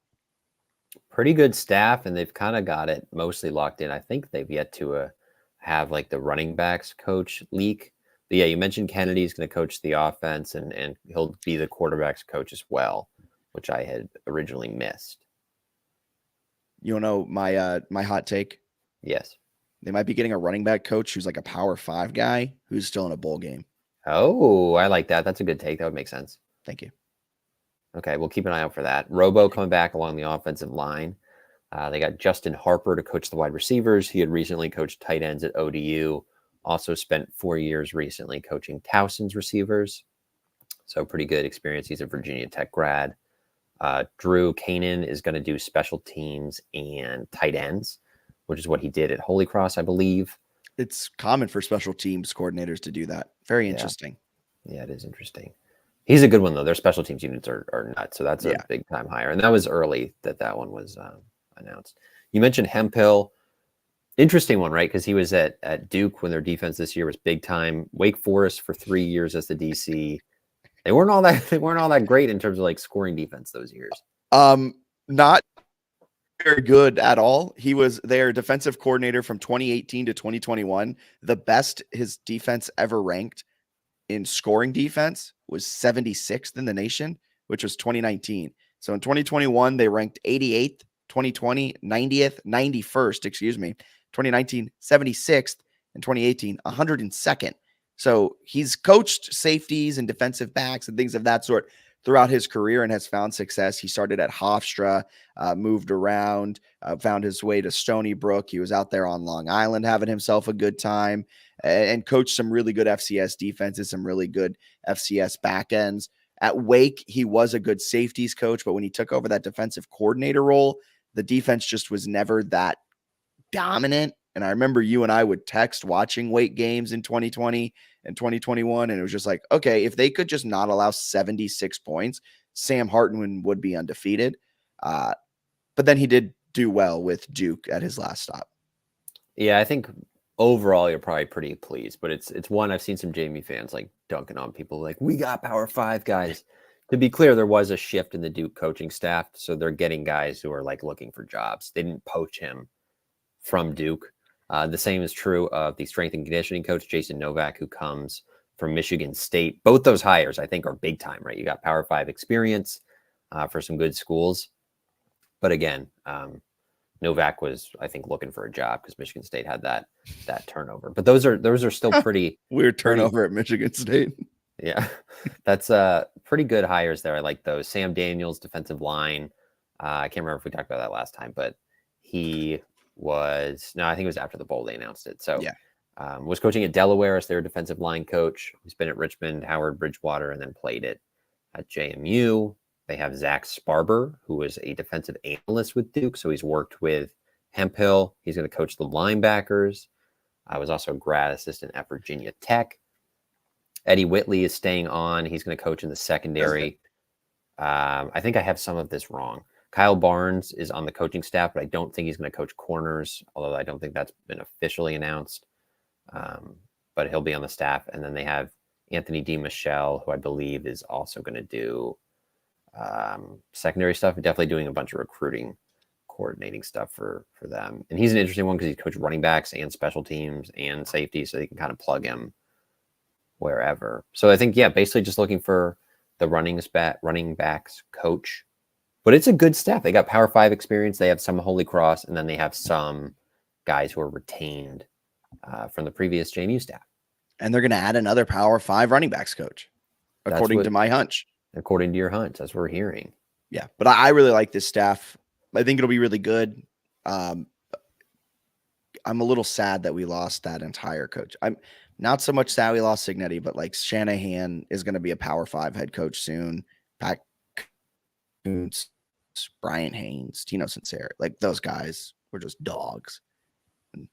Pretty good staff, and they've kind of got it mostly locked in. I think they've yet to have like the running backs coach leak, But yeah, you mentioned Kennedy's going to coach the offense, and he'll be the quarterback's coach as well, which I had originally missed. You know my hot take? Yes. They might be getting a running back coach who's like a Power 5 guy who's still in a bowl game. Oh, I like that. That's a good take. That would make sense. Thank you. Okay, we'll keep an eye out for that. Robo coming back along the offensive line. They got Justin Harper to coach the wide receivers. He had recently coached tight ends at ODU. Also spent 4 years recently coaching Towson's receivers. So pretty good experience. He's a Virginia Tech grad. Drew Kanan is going to do special teams and tight ends, which is what he did at Holy Cross, I believe. It's common for special teams coordinators to do that. Very interesting. Yeah, it is interesting. He's a good one, though. Their special teams units are nuts. So that's a big time hire. And that was early that one was announced. You mentioned Hemphill. Interesting one, right? Because he was at Duke when their defense this year was big time. Wake Forest for 3 years as the DC. They weren't all that great in terms of like scoring defense those years. Not very good at all. He was their defensive coordinator from 2018 to 2021. The best his defense ever ranked in scoring defense was 76th in the nation, which was 2019. So in 2021, they ranked 88th, 2020, 90th, 91st, 2019, 76th, and 2018, 102nd. So he's coached safeties and defensive backs and things of that sort throughout his career and has found success. He started at Hofstra, moved around, found his way to Stony Brook. He was out there on Long Island having himself a good time and coached some really good FCS defenses, some really good FCS back ends. At Wake, he was a good safeties coach, but when he took over that defensive coordinator role, the defense just was never that dominant. And I remember you and I would text watching Wake games in 2020 and 2021. And it was just like, okay, if they could just not allow 76 points, Sam Hartman would be undefeated. But then he did do well with Duke at his last stop. Yeah, I think overall you're probably pretty pleased, but it's one I've seen some JMU fans like dunking on people like, we got Power 5 guys. To be clear, there was a shift in the Duke coaching staff. So they're getting guys who are like looking for jobs. They didn't poach him from Duke. The same is true of the strength and conditioning coach, Jason Novak, who comes from Michigan State. Both those hires, I think, are big time, right? You got Power 5 experience for some good schools. But again, Novak was, I think, looking for a job because Michigan State had that turnover. But those are still pretty weird turnover at Michigan State. Yeah, that's pretty good hires there. I like those. Sam Daniels, defensive line. I can't remember if we talked about that last time, but I think it was after the bowl they announced it. So was coaching at Delaware as their defensive line coach. He's been at Richmond, Howard, Bridgewater, and then played it at JMU. They have Zach Sparber, who is a defensive analyst with Duke. So he's worked with Hemphill. He's going to coach the linebackers. I was also a grad assistant at Virginia Tech. Eddie Whitley is staying on. He's going to coach in the secondary. I think I have some of this wrong. Kyle Barnes is on the coaching staff, but I don't think he's going to coach corners, although I don't think that's been officially announced. But he'll be on the staff. And then they have Anthony DiMichele, who I believe is also going to do secondary stuff, and definitely doing a bunch of recruiting, coordinating stuff for them. And he's an interesting one because he's coached running backs and special teams and safety, so they can kind of plug him wherever. So I think, basically just looking for the running backs coach. But it's a good staff. They got Power 5 experience. They have some Holy Cross, and then they have some guys who are retained from the previous JMU staff. And they're going to add another Power 5 running backs coach, according to my hunch. According to your hunch, that's what we're hearing. Yeah, but I really like this staff. I think it'll be really good. I'm a little sad that we lost that entire coach. I'm not so much sad we lost Signetti, but like Shanahan is going to be a Power 5 head coach soon. Pat Kuntz, Brian Haynes, Tino Sincere, like those guys were just dogs. And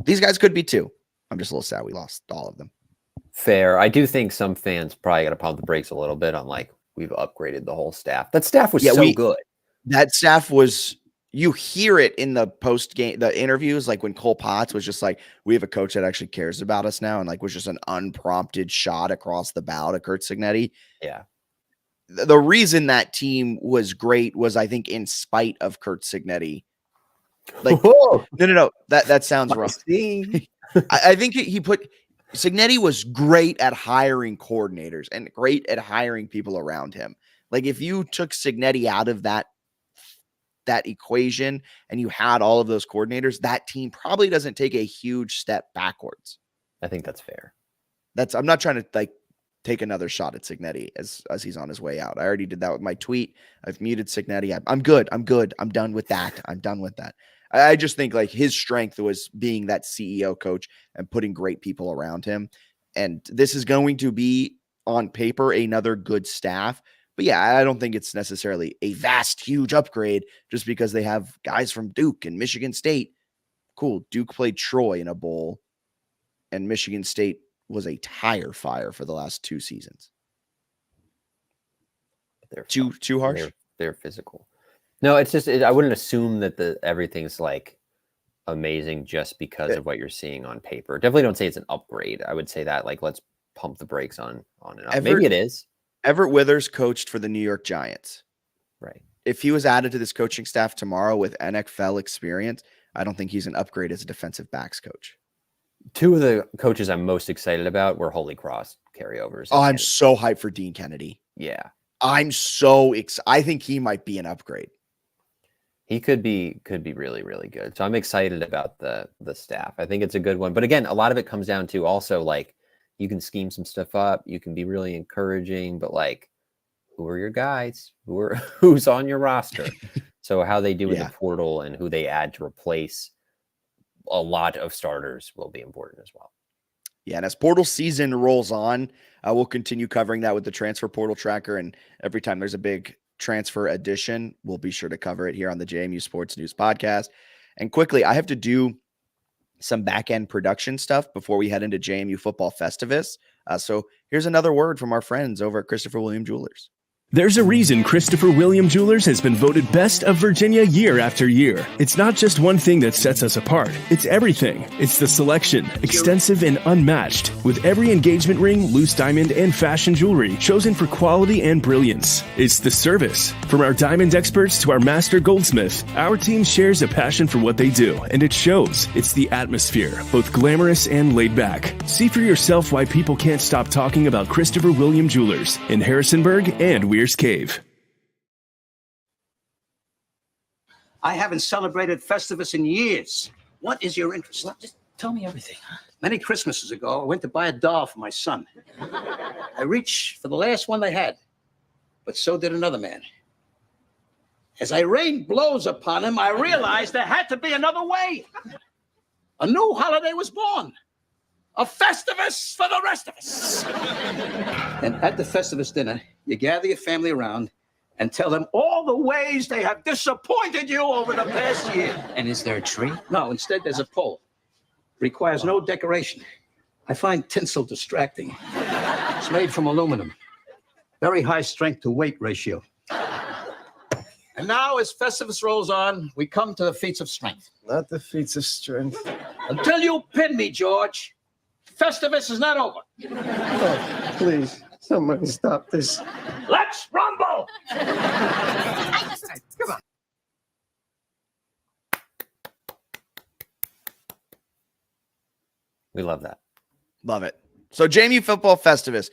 these guys could be too. I'm just a little sad we lost all of them. Fair. I do think some fans probably got to pump the brakes a little bit on like, we've upgraded the whole staff. That staff was good. That staff was, you hear it in the post game, the interviews, like when Cole Potts was just like, we have a coach that actually cares about us now. And like, was just an unprompted shot across the bow to Curt Signetti. Yeah. The reason that team was great was, I think, in spite of Curt Signetti. Like, no. That sounds wrong. I think he put Cignetti was great at hiring coordinators and great at hiring people around him. Like if you took Cignetti out of that equation and you had all of those coordinators, that team probably doesn't take a huge step backwards. I think that's fair. I'm not trying to like take another shot at Cignetti as he's on his way out. I already did that with my tweet. I've muted Cignetti. I'm good. I'm done with that. I just think like his strength was being that CEO coach and putting great people around him. And this is going to be on paper another good staff. But yeah, I don't think it's necessarily a vast, huge upgrade just because they have guys from Duke and Michigan State. Cool. Duke played Troy in a bowl, and Michigan State was a tire fire for the last 2 seasons. They're too harsh. They're physical. No, it's just I wouldn't assume that everything's like amazing just because of what you're seeing on paper. Definitely don't say it's an upgrade. I would say that like let's pump the brakes on it. Maybe it is. Everett Withers coached for the New York Giants. Right. If he was added to this coaching staff tomorrow with NFL experience, I don't think he's an upgrade as a defensive backs coach. 2 of the coaches I'm most excited about were Holy Cross carryovers. Oh, I'm so hyped for Dean Kennedy. Yeah. I'm so excited. I think he might be an upgrade. He could be really, really good. So I'm excited about the staff. I think it's a good one. But again, a lot of it comes down to also like you can scheme some stuff up. You can be really encouraging, but like, who are your guys? Who's on your roster? So how they do in the portal and who they add to replace a lot of starters will be important as well. Yeah, and as portal season rolls on, we'll continue covering that with the transfer portal tracker. And every time there's a big transfer addition, we'll be sure to cover it here on the JMU Sports News podcast. And quickly, I have to do some back-end production stuff before we head into JMU Football Festivus. So here's another word from our friends over at Christopher William Jewelers. There's a reason Christopher William Jewelers has been voted Best of Virginia year after year. It's not just one thing that sets us apart. It's everything. It's the selection, extensive and unmatched, with every engagement ring, loose diamond, and fashion jewelry chosen for quality and brilliance. It's the service. From our diamond experts to our master goldsmith, our team shares a passion for what they do, and it shows. It's the atmosphere, both glamorous and laid back. See for yourself why people can't stop talking about Christopher William Jewelers in Harrisonburg and Weir's Cave. I haven't celebrated Festivus in years. What is your interest? Well, just tell me everything. Many Christmases ago, I went to buy a doll for my son. I reached for the last one they had, but so did another man. As I rained blows upon him, I realized there had to be another way. A new holiday was born. A Festivus for the rest of us. And at the Festivus dinner, you gather your family around and tell them all the ways they have disappointed you over the past year. And is there a tree? No, instead there's a pole. Requires no decoration. I find tinsel distracting. It's made from aluminum. Very high strength to weight ratio. And now, as Festivus rolls on, we come to the feats of strength. Not the feats of strength. Until you pin me, George, Festivus is not over. Oh, please, somebody stop this. Let's rumble! Come on. We love that. Love it. So JMU Football Festivus,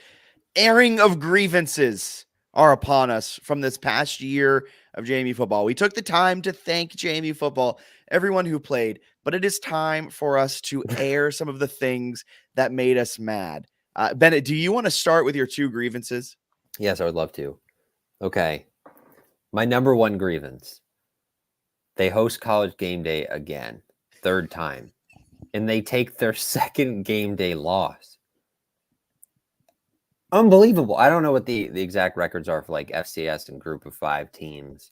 airing of grievances are upon us from this past year of JMU football. We took the time to thank JMU football, everyone who played, but it is time for us to air some of the things that made us mad. Bennett, do you want to start with your 2 grievances? Yes, I would love to. Okay. My number 1 grievance. They host College Game Day again, 3rd time, and they take their 2nd game day loss. Unbelievable. I don't know what the exact records are for like FCS and group of 5 teams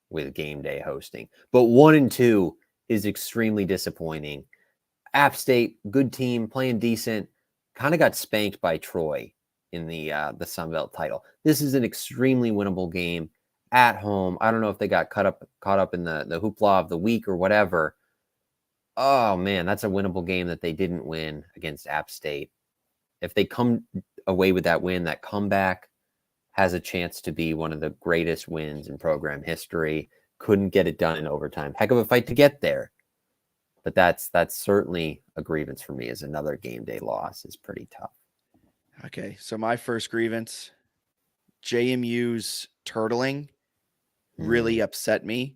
with game day hosting, but 1 and 2 is extremely disappointing. App State, good team, playing decent, kind of got spanked by Troy in the Sun Belt title. This is an extremely winnable game at home. I don't know if they got caught up in the hoopla of the week or whatever. Oh man, that's a winnable game that they didn't win against App State. If they come away with that win, that comeback has a chance to be one of the greatest wins in program history. Couldn't get it done in overtime. Heck of a fight to get there. But that's certainly a grievance for me. Is another game day loss is pretty tough. Okay, so my first grievance, JMU's turtling really upset me,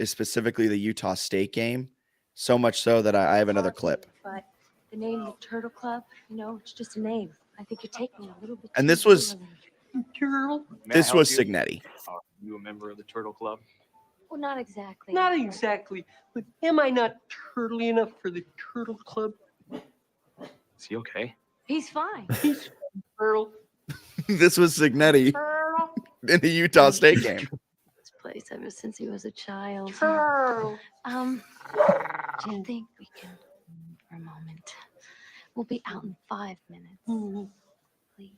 is specifically the Utah State game. So much so that I have another clip. But the name, the Turtle Club, it's just a name. I think you're taking it a little bit. And this was literally. Signetti. Are you a member of the Turtle Club? Well, not exactly. Not exactly, but am I not turtly enough for the Turtle Club? Is he okay? He's fine. He's Turtle. This was Signetti in the Utah State game. This place ever since he was a child. Turtle. Do you think we can, for a moment? We'll be out in 5 minutes. Please.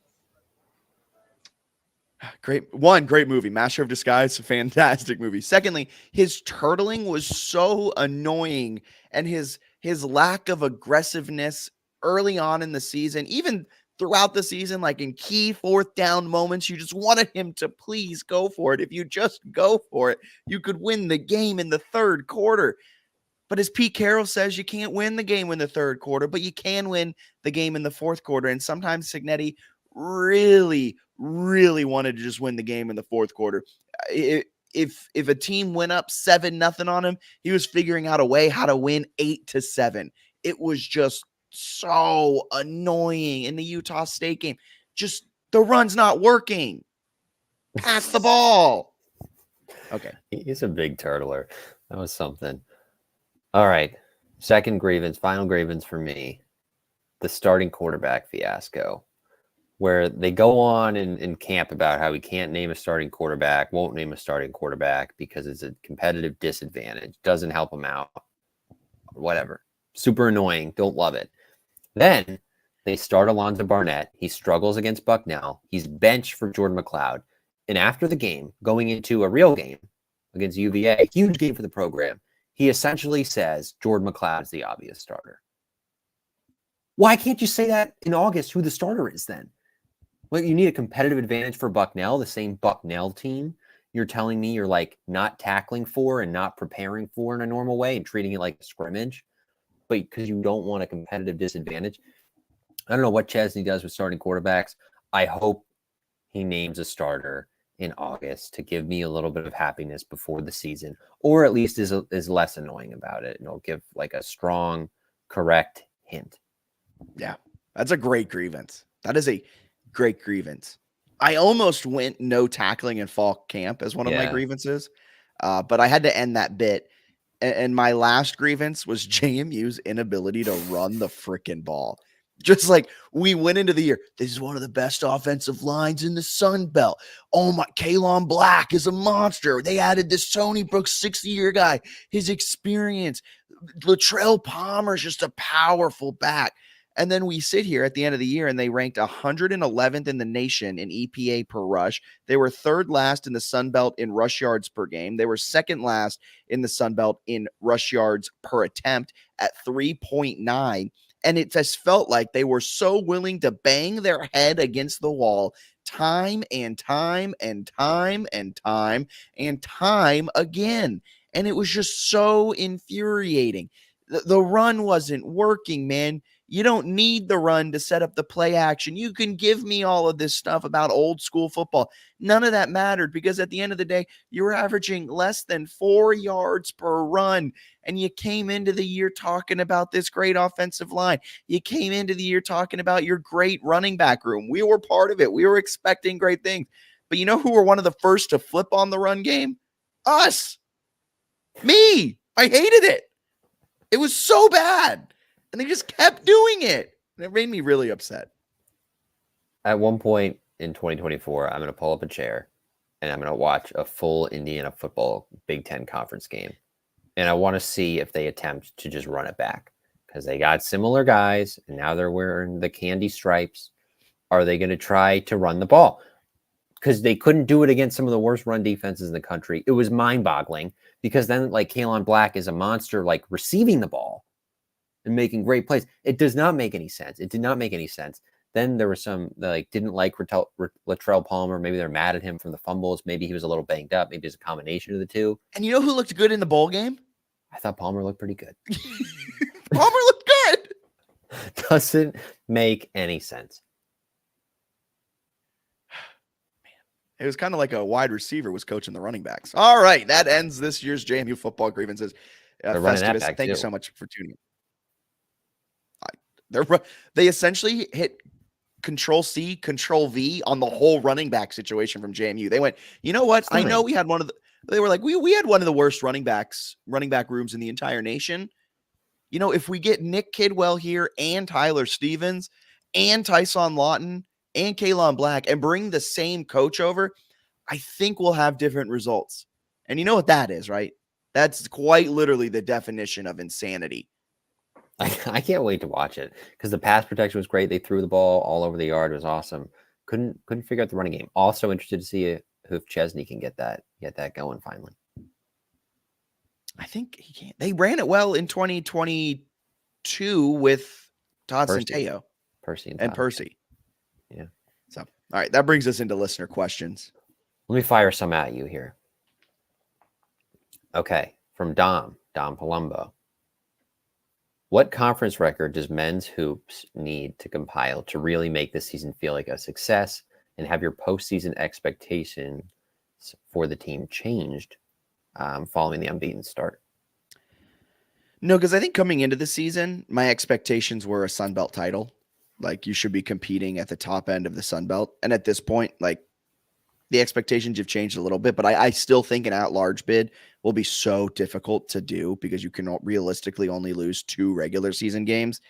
Great movie. Master of Disguise, fantastic movie. Secondly, his turtling was so annoying, and his lack of aggressiveness early on in the season, even throughout the season, like in key 4th down moments, you just wanted him to please go for it. If you just go for it, you could win the game in the 3rd quarter. But as Pete Carroll says, you can't win the game in the 3rd quarter, but you can win the game in the 4th quarter. And sometimes Signetti really wanted to just win the game in the 4th quarter. If a team went up 7-0 on him, he was figuring out a way how to win 8-7. It was just so annoying in the Utah State game. Just the run's not working. Pass the ball. Okay. He's a big turtler. That was something. All right. Second grievance, final grievance for me. The starting quarterback fiasco, where they go on in camp about how we can't name a starting quarterback, won't name a starting quarterback because it's a competitive disadvantage, doesn't help them out, whatever. Super annoying. Don't love it. Then they start Alonzo Barnett. He struggles against Bucknell. He's benched for Jordan McLeod. And after the game, going into a real game against UVA, huge game for the program, he essentially says Jordan McLeod is the obvious starter. Why can't you say that in August who the starter is then? Well, you need a competitive advantage for Bucknell, the same Bucknell team. You're telling me you're like not tackling for and not preparing for in a normal way and treating it like a scrimmage, but because you don't want a competitive disadvantage. I don't know what Chesney does with starting quarterbacks. I hope he names a starter in August to give me a little bit of happiness before the season, or at least is less annoying about it. And it'll give like a strong, correct hint. Yeah, that's a great grievance. That is a great grievance. I almost went no tackling in fall camp as one of my grievances, but I had to end that bit. And my last grievance was JMU's inability to run the freaking ball. Just like we went into the year, this is one of the best offensive lines in the Sun Belt. Oh my, Kalon Black is a monster. They added this Tony Brooks 60-year guy, his experience. Latrell Palmer is just a powerful back. And then we sit here at the end of the year and they ranked 111th in the nation in EPA per rush. They were 3rd last in the Sun Belt in rush yards per game. They were 2nd last in the Sun Belt in rush yards per attempt at 3.9. And it just felt like they were so willing to bang their head against the wall time and time and time and time and time again. And it was just so infuriating. The run wasn't working, man. You don't need the run to set up the play action. You can give me all of this stuff about old school football. None of that mattered because at the end of the day, you were averaging less than 4 yards per run. And you came into the year talking about this great offensive line. You came into the year talking about your great running back room. We were part of it. We were expecting great things. But you know who were one of the first to flip on the run game? Us. Me. I hated it. It was so bad. And they just kept doing it. And it made me really upset. At one point in 2024, I'm going to pull up a chair and I'm going to watch a full Indiana football Big Ten conference game. And I want to see if they attempt to just run it back because they got similar guys and now they're wearing the candy stripes. Are they going to try to run the ball? Because they couldn't do it against some of the worst run defenses in the country. It was mind-boggling because then like Kalon Black is a monster like receiving the ball and making great plays. It does not make any sense. It did not make any sense. Then there were some that like didn't like Latrell Palmer. Maybe they're mad at him from the fumbles. Maybe he was a little banged up. Maybe it's a combination of the two. And you know who looked good in the bowl game? I thought Palmer looked pretty good. Palmer looked good. Doesn't make any sense. It was kind of like a wide receiver was coaching the running backs. All right, that ends this year's JMU football grievances. Festivus, thank you so much for tuning in. They essentially hit Control C, Control V on the whole running back situation from JMU. They went, you know what? I know we had they were like, we had one of the worst running back rooms in the entire nation. You know, if we get Nick Kidwell here and Tyler Stevens and Tyson Lawton and Kaylon Black and bring the same coach over, I think we'll have different results. And you know what that is, right? That's quite literally the definition of insanity. I can't wait to watch it because the pass protection was great. They threw the ball all over the yard. It was awesome. Couldn't figure out the running game. Also interested to see if Chesney can get that going finally. I think he can. They ran it well in 2022 with Todd Centeio. Percy. Yeah. So, all right, that brings us into listener questions. Let me fire some at you here. Okay, from Dom Palumbo. What conference record does men's hoops need to compile to really make this season feel like a success and have your postseason expectations for the team changed following the unbeaten start? No, because I think coming into the season, my expectations were a Sun Belt title. Like, you should be competing at the top end of the Sun Belt. And at this point, like, the expectations have changed a little bit, but I still think an at-large bid will be so difficult to do because you can realistically only lose 2 regular season games.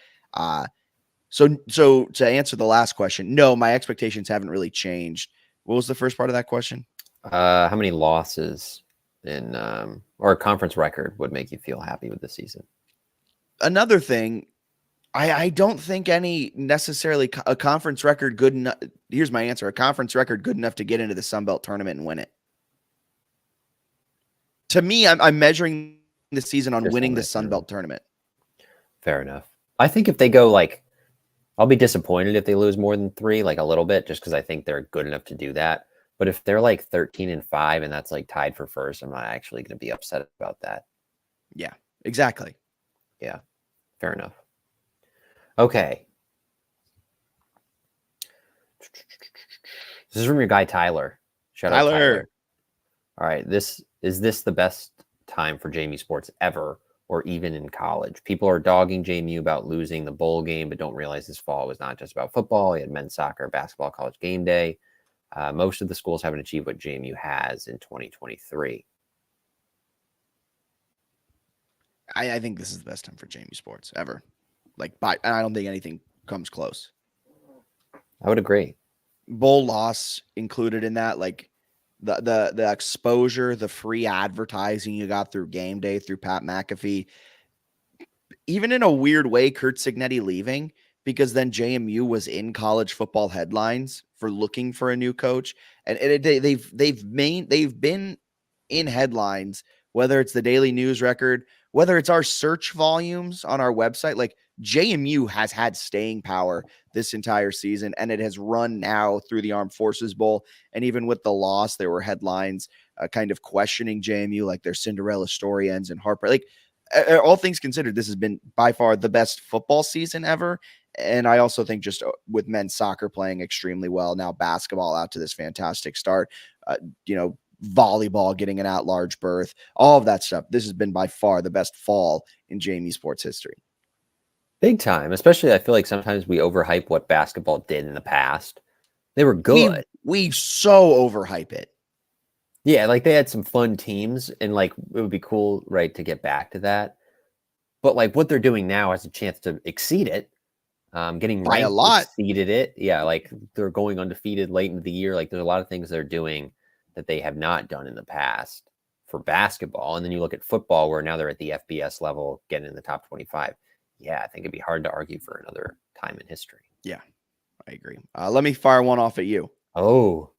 So to answer the last question, no, my expectations haven't really changed. What was the first part of that question? How many losses in or a conference record would make you feel happy with the season? Another thing, I don't think any necessarily a conference record good enough. Here's my answer. A conference record good enough to get into the Sun Belt tournament and win it. To me, I'm measuring the season on winning the Sun Belt tournament. Fair enough. I think if they go I'll be disappointed if they lose more than 3, like a little bit, just because I think they're good enough to do that. But if they're 13-5 and that's tied for first, I'm not actually going to be upset about that. Yeah, exactly. Yeah, fair enough. Okay. This is from your guy, Tyler. Shout out Tyler. All right. Is this the best time for JMU sports ever, or even in college? People are dogging JMU about losing the bowl game, but don't realize this fall was not just about football. You had men's soccer, basketball, college game day. Most of the schools haven't achieved what JMU has in 2023. I think this is the best time for JMU sports ever. And I don't think anything comes close. I would agree. Bowl loss included in that, the exposure, the free advertising you got through game day, through Pat McAfee. Even in a weird way, Kurt Signetti leaving, because then JMU was in college football headlines for looking for a new coach, and they've been in headlines, whether it's the Daily News Record, whether it's our search volumes on our website. JMU has had staying power this entire season, and it has run now through the Armed Forces Bowl. And even with the loss, there were headlines kind of questioning JMU, their Cinderella story ends in heartbreak. All things considered, this has been by far the best football season ever. And I also think just with men's soccer playing extremely well, now basketball out to this fantastic start, volleyball getting an at-large berth, all of that stuff. This has been by far the best fall in JMU sports history. Big time. Especially, I feel like sometimes we overhype what basketball did in the past. They were good. We so overhype it. Yeah, they had some fun teams, and it would be cool, right, to get back to that. But what they're doing now has a chance to exceed it. Getting by ranked a lot, exceeded it. Yeah, they're going undefeated late in the year. There's a lot of things they're doing that they have not done in the past for basketball. And then you look at football, where now they're at the FBS level, getting in the top 25. Yeah, I think it'd be hard to argue for another time in history. Yeah, I agree. Let me fire one off at you. Oh.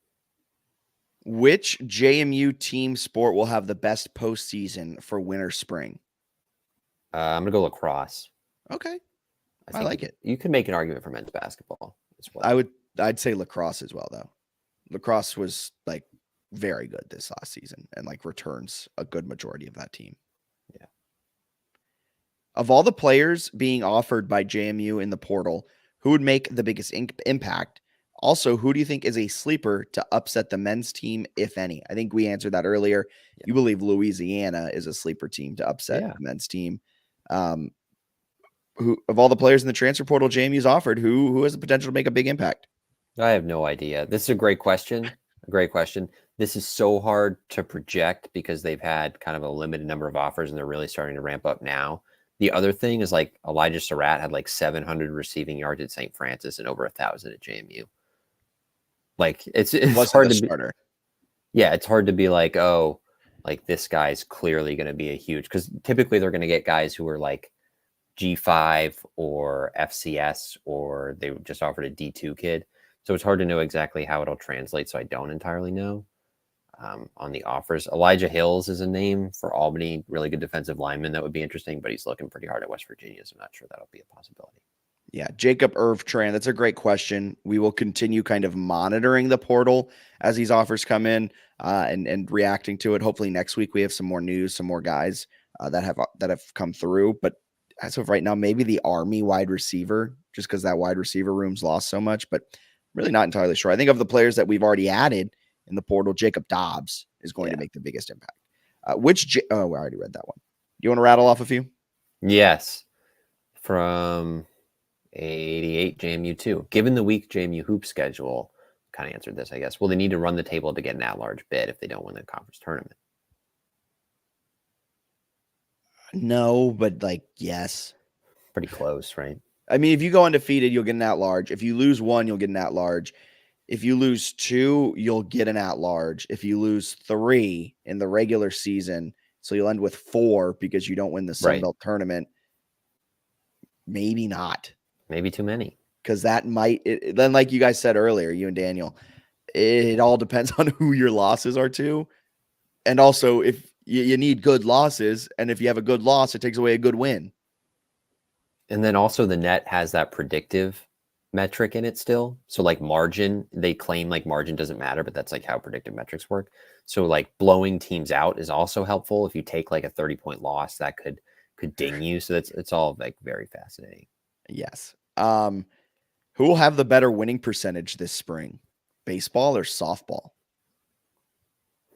Which JMU team sport will have the best postseason for winter spring? I'm going to go lacrosse. Okay. I like it. You could make an argument for men's basketball as well. I'd say lacrosse as well, though. Lacrosse was very good this last season and returns a good majority of that team. Yeah. Of all the players being offered by JMU in the portal, who would make the biggest impact? Also, who do you think is a sleeper to upset the men's team, if any? I think we answered that earlier. Yeah. You believe Louisiana is a sleeper team to upset the men's team. Who of all the players in the transfer portal JMU's offered, who has the potential to make a big impact? I have no idea. This is a great question. This is so hard to project because they've had kind of a limited number of offers and they're really starting to ramp up now. The other thing is like Elijah Surratt had like 700 receiving yards at St. Francis and over 1,000 at JMU. Like it's hard to be. Yeah, it's hard to be like, oh, like this guy's clearly going to be a huge, because typically they're going to get guys who are like G5 or FCS, or they just offered a D2 kid. So it's hard to know exactly how it'll translate. So I don't entirely know on the offers. Elijah Hills is a name for Albany, really good defensive lineman. That would be interesting, but he's looking pretty hard at West Virginia. So I'm not sure that'll be a possibility. Yeah, Jacob Irv-Tran, that's a great question. We will continue kind of monitoring the portal as these offers come in and reacting to it. Hopefully next week we have some more news, some more guys that have come through. But as of right now, maybe the Army wide receiver, just because that wide receiver room's lost so much, but really not entirely sure. I think of the players that we've already added in the portal, Jacob Dobbs is going to make the biggest impact. I already read that one. You want to rattle off a few? Yes. From 88 JMU 2. Given the weak JMU hoop schedule, kind of answered this, I guess. Will they need to run the table to get an at-large bid if they don't win the conference tournament? No, but like, yes. Pretty close, right? I mean, if you go undefeated, you'll get an at-large. If you lose one, you'll get an at-large. If you lose two, you'll get an at-large. If you lose three in the regular season, so you'll end with 4 because you don't win the Sun Belt tournament, maybe not. Maybe too many. Because that might, then like you guys said earlier, you and Daniel, it all depends on who your losses are to. And also, if you need good losses, and if you have a good loss, it takes away a good win. And then also the net has that predictive metric in it still. So like margin, they claim like margin doesn't matter, but that's like how predictive metrics work. So like blowing teams out is also helpful. If you take like a 30-point loss, that could ding you. So it's all like very fascinating. Yes. Who will have the better winning percentage this spring? Baseball or softball?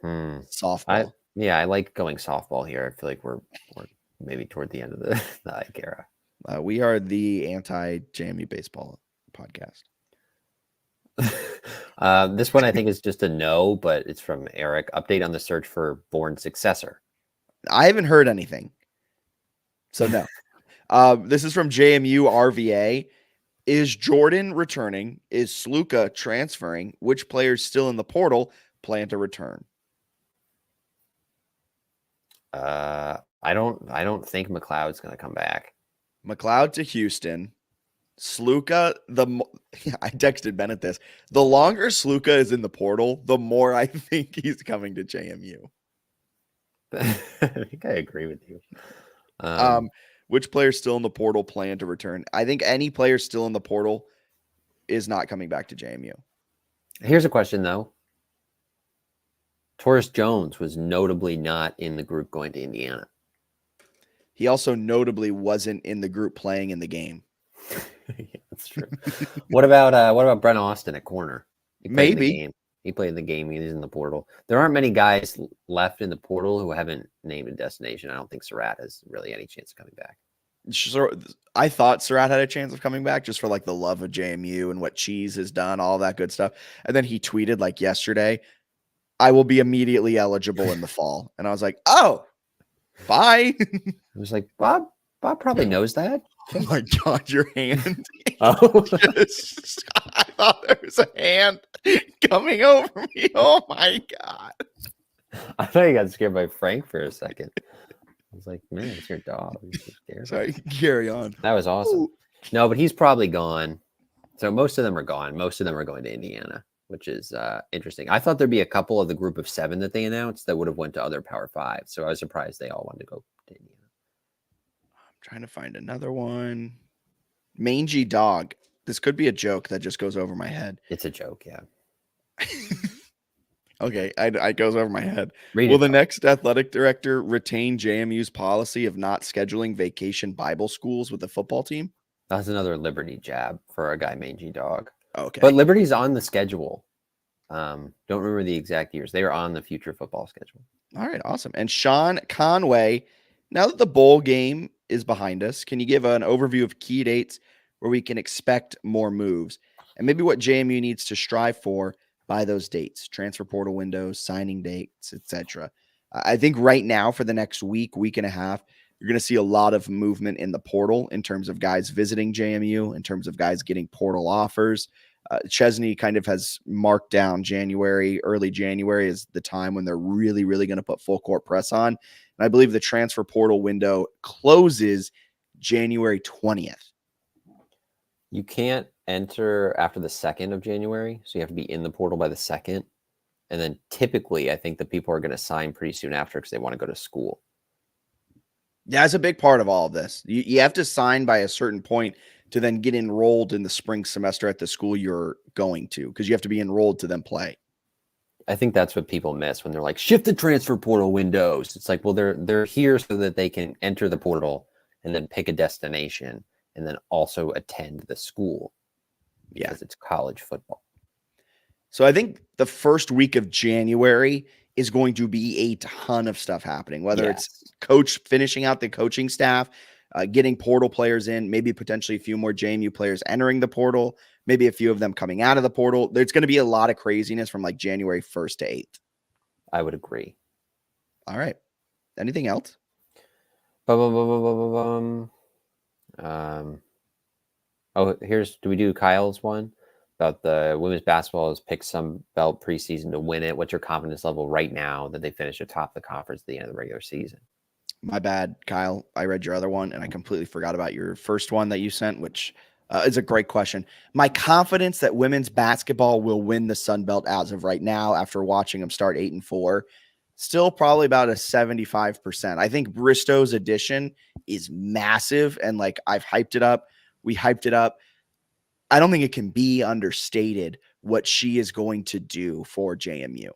Softball. I like going softball here. I feel like we're maybe toward the end of the Ike era. We are the anti-JMU baseball podcast. This one I think is just a no, but it's from Eric. Update on the search for born successor. I haven't heard anything. So no. This is from JMU RVA. Is Jordan returning? Is Sluka transferring? Which players still in the portal plan to return? I don't think McLeod's going to come back. McLeod to Houston. Sluka, I texted Bennett this. The longer Sluka is in the portal, the more I think he's coming to JMU. I think I agree with you. Which players still in the portal plan to return? I think any player still in the portal is not coming back to JMU. Here's a question, though. Taurus Jones was notably not in the group going to Indiana. He also notably wasn't in the group playing in the game. Yeah, that's true. What about Brent Austin at corner? He played in the game. He's in the portal. There aren't many guys left in the portal who haven't named a destination. I don't think Surratt has really any chance of coming back. I thought Surratt had a chance of coming back just for like the love of JMU and what Cheese has done, all that good stuff. And then he tweeted like yesterday, I will be immediately eligible in the fall. And I was like, oh, bye. I was like, Bob probably knows that. Oh my God, your hand. Oh. I thought there was a hand coming over me. Oh my God. I thought you got scared by Frank for a second. I was like, man, it's your dog. Sorry, carry on. That was awesome. Ooh. No, but he's probably gone. So most of them are gone. Most of them are going to Indiana, which is interesting. I thought there'd be a couple of the group of 7 that they announced that would have went to other Power 5. So I was surprised they all wanted to go to Indiana. I'm trying to find another one. Mangy Dog. This could be a joke that just goes over my head. It's a joke, yeah. Okay, it goes over my head. Read Will it, the though. next athletic director retain JMU's policy of not scheduling vacation Bible schools with the football team? That's another Liberty jab for a guy mangy dog. Okay. But Liberty's on the schedule. Don't remember the exact years. They are on the future football schedule. All right, awesome. And Sean Conway, now that the bowl game is behind us, can you give an overview of key dates where we can expect more moves and maybe what JMU needs to strive for by those dates, transfer portal windows, signing dates, etc. I think right now for the next week and a half, you're going to see a lot of movement in the portal in terms of guys visiting JMU, in terms of guys getting portal offers. Chesney kind of has marked down early January is the time when they're really, really going to put full court press on. And I believe the transfer portal window closes January 20th. You can't enter after the 2nd of January, so you have to be in the portal by the 2nd. And then typically, I think the people are going to sign pretty soon after because they want to go to school. Yeah, that's a big part of all of this. You have to sign by a certain point to then get enrolled in the spring semester at the school you're going to, because you have to be enrolled to then play. I think that's what people miss when they're like, shift the transfer portal windows. It's like, well, they're here so that they can enter the portal and then pick a destination and then also attend the school because it's college football. So I think the first week of January is going to be a ton of stuff happening, whether it's coach finishing out the coaching staff, getting portal players in, maybe potentially a few more JMU players entering the portal, maybe a few of them coming out of the portal. There's going to be a lot of craziness from like January 1st to 8th. I would agree. All right. Anything else? Do we do Kyle's one about the women's basketball has picked some belt preseason to win it? What's your confidence level right now that they finish atop the conference at the end of the regular season? My bad, Kyle. I read your other one and I completely forgot about your first one that you sent, which is a great question. My confidence that women's basketball will win the Sun Belt as of right now, after watching them start 8-4, still probably about a 75%. I think Bristow's addition is massive. And like I've hyped it up. We hyped it up. I don't think it can be understated what she is going to do for JMU.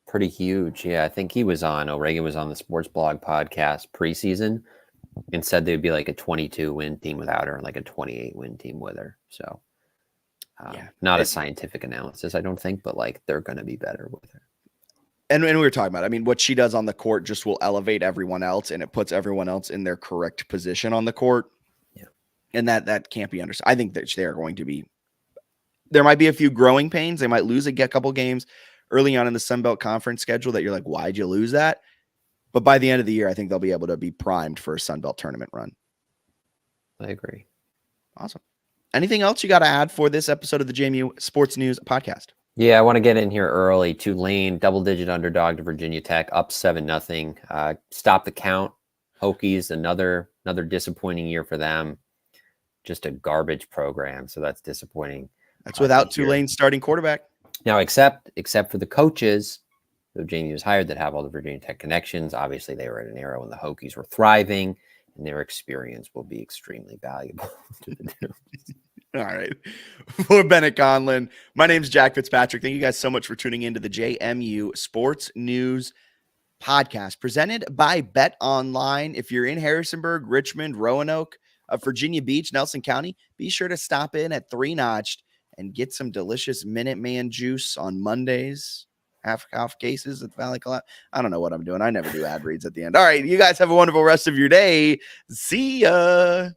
Pretty huge. Yeah, I think O'Regan was on the Sports Blog podcast preseason and said they'd be like a 22-win team without her and like a 28-win team with her. So not a scientific analysis, I don't think, but like they're going to be better with her. And we were talking about, I mean, what she does on the court just will elevate everyone else, and it puts everyone else in their correct position on the court. Yeah. And that can't be understood. I think that they're going to be, there might be a few growing pains. They might lose a couple games early on in the Sun Belt Conference schedule that you're like, why'd you lose that? But by the end of the year, I think they'll be able to be primed for a Sun Belt tournament run. I agree. Awesome. Anything else you got to add for this episode of the JMU Sports News podcast? Yeah, I want to get in here early. Tulane, double-digit underdog to Virginia Tech, up 7-0. Stop the count. Hokies, another disappointing year for them. Just a garbage program, so that's disappointing. That's without Tulane's starting quarterback. Now, except for the coaches who JMU has hired that have all the Virginia Tech connections. Obviously, they were at an era when the Hokies were thriving, and their experience will be extremely valuable to the team. All right. For Bennett Conlon, my name is Jack Fitzpatrick. Thank you guys so much for tuning into the JMU Sports News podcast presented by Bet Online. If you're in Harrisonburg, Richmond, Roanoke, Virginia Beach, Nelson County, be sure to stop in at 3 Notched and get some delicious Minuteman juice on Mondays. Half cases at Valley Collab. I don't know what I'm doing. I never do ad reads at the end. All right. You guys have a wonderful rest of your day. See ya.